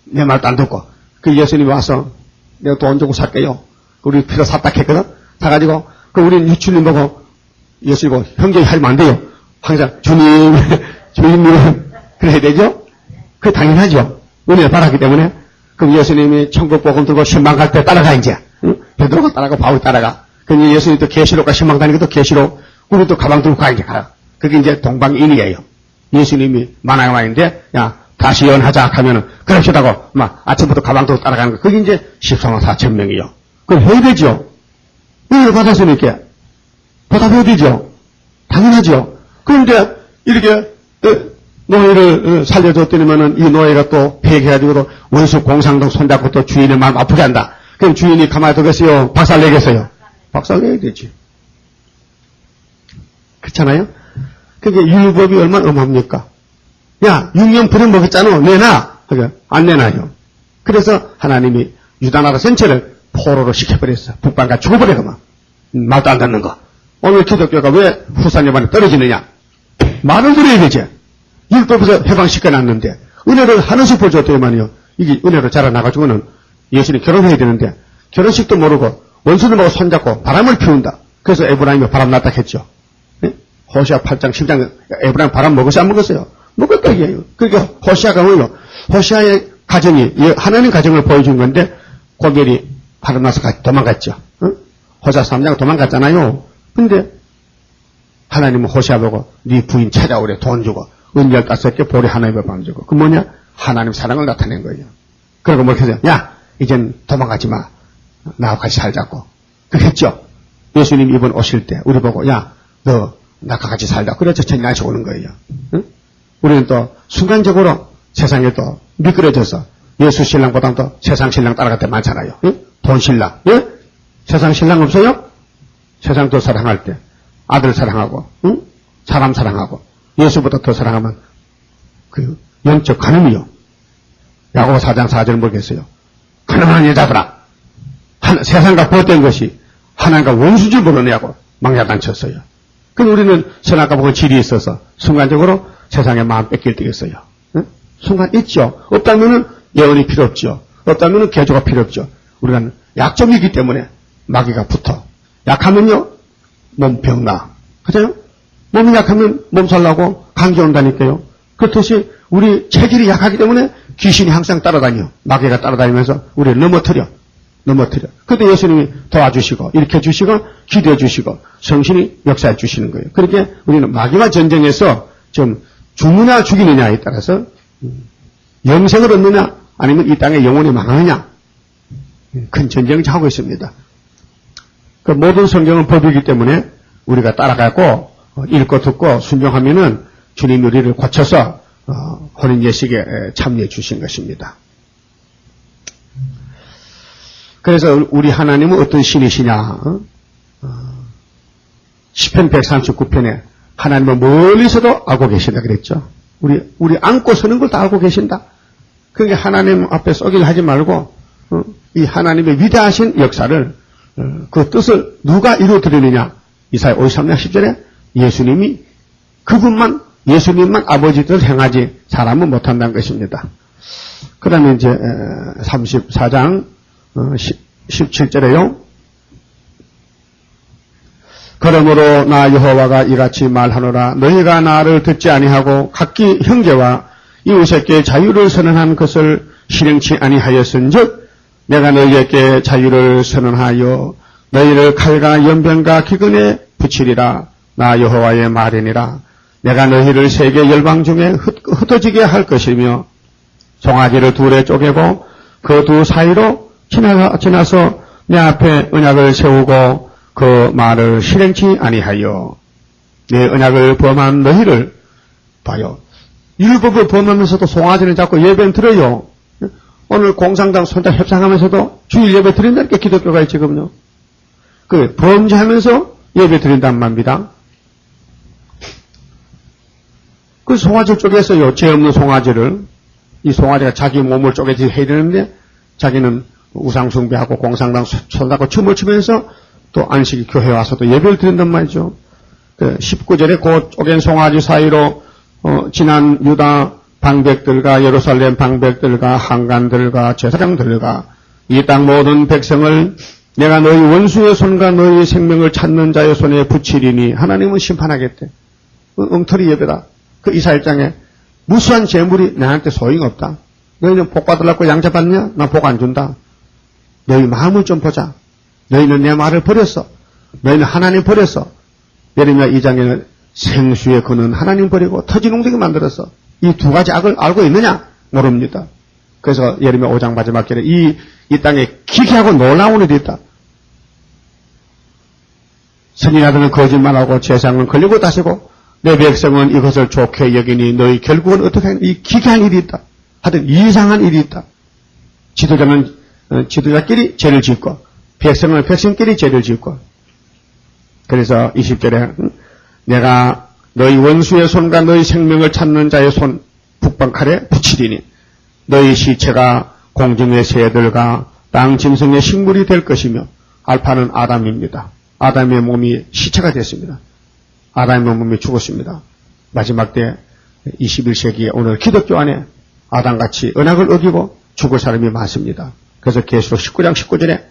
내 말도 안 듣고 그 예수님이 와서 내가 돈 주고 살게요. 우리 필요 샀다 했거든. 사가지고 그 우리는 유치님 보고 예수님이 형제 하면 안 돼요. 항상 주님 주인님 그래야 되죠. 그게 당연하죠. 은혜 받았기 때문에. 그럼 예수님이 천국 복음 들고 신방 갈 때 따라가 이제. 응? 베드로가 따라가 바울 따라가. 그럼 예수님 또 계시록과 신방 다니고 또 계시록 우리 또 가방 들고 가 이제 가라. 그게 이제 동방인이에요. 예수님이 만화영화인데 야 다시 연하자 하면은 그럽시다고 막 아침부터 가방 들고 따라가는 거. 그게 이제 14만 4천 명이요. 그럼 해야 되죠. 왜 받았으니까 보답해야 되죠. 당연하죠. 그런데 이렇게 노예를 살려줬더니만은 이 노예가 또 폐기해가지고 원수 공상동 손잡고 또 주인의 마음 아프게 한다. 그럼 주인이 가만히 두겠어요? 박살내겠어요? 박살내야 되지. 그렇잖아요? 그게 율법이 얼마나 엄합니까? 야, 6년 불에 먹었잖아. 내놔. 그게 안 내놔요. 그래서 하나님이 유다나라 전체를 포로로 시켜버렸어. 북방가 죽어버려가만. 말도 안 듣는 거. 오늘 기독교가 왜 후사님한테 떨어지느냐? 말을 들어야 되지. 율법에서 해방시켜놨는데 은혜를 하나씩 보여줬더니만요. 이게 은혜로 자라나가지고는 예수님 결혼해야 되는데 결혼식도 모르고 원수를 보고 손잡고 바람을 피운다. 그래서 에브라임이 바람 났다 했죠. 네? 호시아 8장 10장 에브라임 바람 먹었어요? 안 먹었어요? 먹었다 이게요. 그러니까 호시아가 뭐예요? 호시아의 가정이 하나님 가정을 보여준 건데 고멜이 바람 나서 도망갔죠. 응? 호시아 3장 도망갔잖아요. 근데 하나님은 호시아 보고 네 부인 찾아오래 돈 주고 은 15개 보리 하나님의 방 주고 그 뭐냐? 하나님 사랑을 나타낸 거예요. 그리고 뭐 해서 야 이젠 도망가지 마. 나와 같이 살자고. 그랬죠. 예수님 이번 오실 때 우리 보고 야 너 나와 같이 살자. 그래서 천년씩 오는 거예요. 응? 우리는 또 순간적으로 세상에 또 미끄러져서 예수 신랑보다는 또 세상 신랑 따라갈 때 많잖아요. 응? 돈 신랑. 예? 세상 신랑 없어요? 세상 더 사랑할 때 아들 사랑하고 응? 사람 사랑하고 예수보다 더 사랑하면 그 영적 간음이요. 야고보 4장 4절 모르겠어요. 가난한 여자들아 세상과 벗된 것이 하나님과 원수줄 모르냐고 망자단 쳤어요. 그럼 우리는 선악과 복은 질이 있어서 순간적으로 세상에 마음 뺏길 때겠어요. 응? 순간 있죠. 없다면은 예언이 필요 없죠. 없다면은 개조가 필요 없죠. 우리가 약점이기 때문에 마귀가 붙어. 약하면요 몸 병나. 그죠? 몸이 약하면 몸살 나고 감기 온다니까요. 그렇듯이 우리 체질이 약하기 때문에 귀신이 항상 따라다녀. 마귀가 따라다니면서 우리를 넘어뜨려. 그때 예수님이 도와주시고 일으켜 주시고 기도해 주시고 성신이 역사해 주시는 거예요. 그렇게 우리는 마귀와 전쟁에서 좀 죽느냐 죽이느냐에 따라서 영생을 얻느냐 아니면 이 땅에 영원히 망하느냐 큰 전쟁을 하고 있습니다. 그 모든 성경은 법이기 때문에 우리가 따라가고 읽고 듣고 순종하면은 주님이 우리를 고쳐서 혼인 예식에 참여해 주신 것입니다. 그래서 우리 하나님은 어떤 신이시냐? 시편 139편에 하나님은 멀리서도 알고 계신다 그랬죠. 우리 안고 서는 걸 다 알고 계신다. 그러니까 하나님 앞에 쏘기를 하지 말고 이 하나님의 위대하신 역사를 그 뜻을 누가 이루어드리느냐? 이사야 53장 10절에 예수님이 예수님만 아버지 뜻을 행하지 사람은 못한다는 것입니다. 그 다음에 이제 34장 17절에요. 그러므로 나 여호와가 이같이 말하노라. 너희가 나를 듣지 아니하고 각기 형제와 이웃에게 자유를 선언한 것을 실행치 아니하였은즉 내가 너희에게 자유를 선언하여 너희를 칼과 연병과 기근에 붙이리라. 나 여호와의 말이니라. 내가 너희를 세계 열방 중에 흩어지게 할 것이며 송아지를 둘에 쪼개고 그 두 사이로 지나서 내 앞에 언약을 세우고 그 말을 실행치 아니하여 내 언약을 범한 너희를 봐요. 율법을 범하면서도 송아지를 잡고 예배는 드려요. 오늘 공산당 손자 협상하면서도 주일 예배 드린다니까 기독교가 지금요. 그 범죄하면서 예배 드린단 말입니다. 그 송아지를 쪼개서요. 죄 없는 송아지를. 이 송아지가 자기 몸을 쪼개지 해야 되는데 자기는 우상숭배하고 공산당 손잡고 춤을 추면서 또 안식일 교회에 와서 또 예배를 드린단 말이죠. 그 19절에 그 쪼갠 송아지 사이로 지난 유다 방백들과 예루살렘 방백들과 한간들과 제사장들과 이 땅 모든 백성을 내가 너희 원수의 손과 너희 생명을 찾는 자의 손에 붙이리니 하나님은 심판하겠대. 엉터리 예배다. 그 이사일장에 무수한 재물이 나한테 소용없다. 너희는 복 받으려고 양자 받냐? 나 복 안 준다. 너희 마음을 좀 보자. 너희는 내 말을 버렸어. 너희는 하나님 버렸어. 예레미야 2장에는 생수에 그는 하나님 버리고 터지농되게 만들었어. 이 두 가지 악을 알고 있느냐? 모릅니다. 그래서 예레미야 5장 마지막 절에 이 땅에 기괴하고 놀라운 일이 있다. 선인아들은 거짓말하고 재상은 걸리고 다시고 내 백성은 이것을 좋게 여기니 너희 결국은 어떻게 하냐? 이 기괴한 일이 있다. 하여튼 이상한 일이 있다. 지도자는 지도자끼리 죄를 짓고 백성은 백성끼리 죄를 짓고 그래서 20절에 내가 너희 원수의 손과 너희 생명을 찾는 자의 손 북방 칼에 붙이리니 너희 시체가 공중의 새들과 땅 짐승의 식물이 될 것이며 알파는 아담입니다. 아담의 몸이 시체가 됐습니다. 아담의 몸이 죽었습니다. 마지막 때 21세기에 오늘 기독교 안에 아담같이 언약을 어기고 죽을 사람이 많습니다. 그래서 계시록 19장 19절에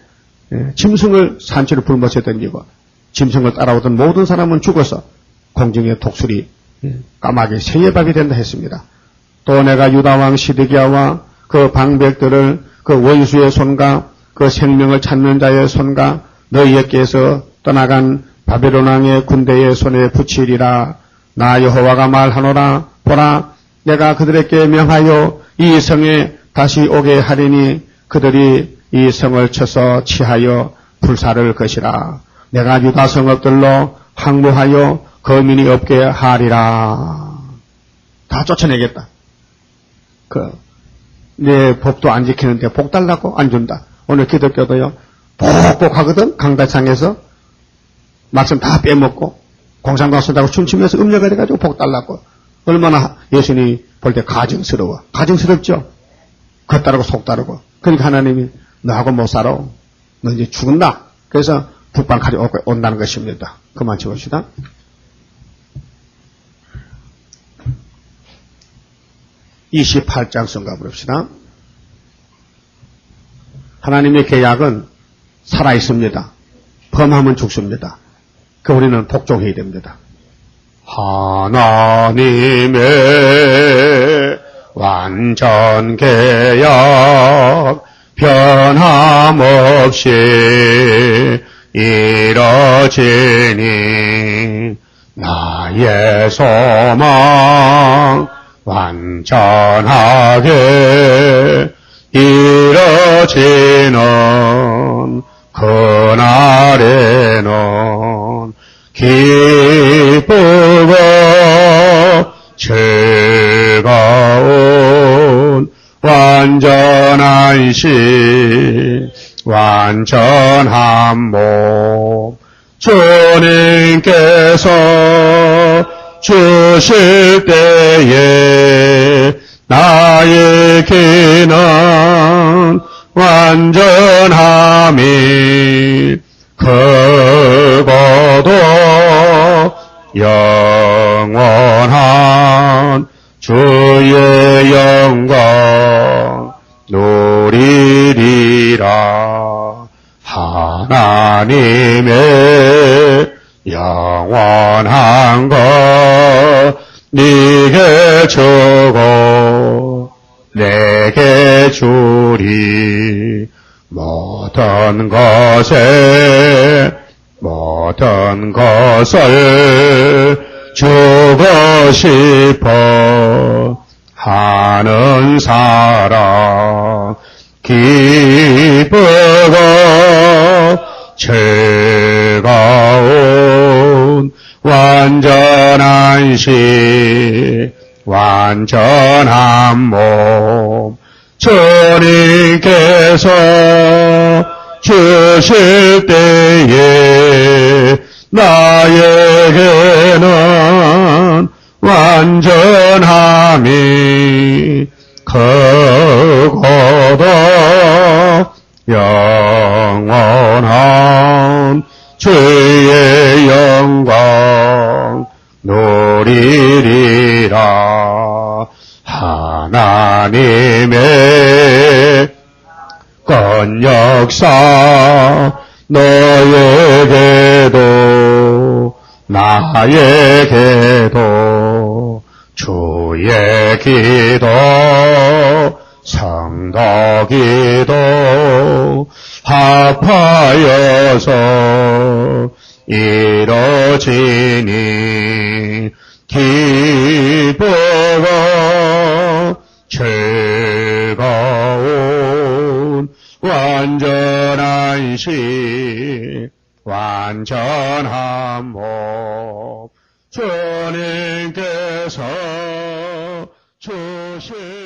짐승을 산채로 불못에 던지고 짐승을 따라오던 모든 사람은 죽어서 공중의 독수리 까마귀 새예박이 된다 했습니다. 또 내가 유다왕 시드기야와 그 방백들을 그 원수의 손과 그 생명을 찾는 자의 손과 너희에게서 떠나간 바벨론 왕의 군대의 손에 붙이리라. 나 여호와가 말하노라. 보라, 내가 그들에게 명하여 이 성에 다시 오게 하리니 그들이 이 성을 쳐서 치하여 불사를 것이라. 내가 유다 성읍들로 항무하여 거민이 없게 하리라. 다 쫓아내겠다. 내 법도 안 지키는데 복 달라고 안 준다. 오늘 기독교도요. 복복 하거든. 강다상에서 말씀 다 빼먹고 공산당 손잡고 춤추면서 음력을 해가지고 복 달라고. 얼마나 예수님이 볼 때 가증스러워. 가증스럽죠? 겉 따르고 속 따르고. 그러니까 하나님이 너하고 못 살아. 너 이제 죽는다. 그래서 북방칼이 온다는 것입니다. 그만 쳐봅시다. (28장) 성가 부릅시다. 하나님의 계약은 살아있습니다. 범하면 죽습니다. 그 우리는 복종해야 됩니다. 하나님의 완전 계약 변함없이 이뤄지니 나의 소망 완전하게 이뤄지는 그날에는 기쁘고 즐거운 완전한 신 완전한 몸 주님께서 주실 때에 나의 기는 완전함이 크고도 영원한 주의 영광 누리리라. 하나님의 영원한 것 네게 주고 내게 주리. 모든 모든 것을 주고 싶어 하는 사랑, 기쁘고 즐거운 완전한 시, 완전한 몸, 주님께서 주실 때에 나에게는 완전함이 크고도 영원한 주의 영광 누리리라. 하나님의 건 역사 너에게도 나에게도 주의 기도 성도 기도 합하여서 이루어지니 기쁘고 즐거운 완전한 시, 완전한 몸, 주님께서 주실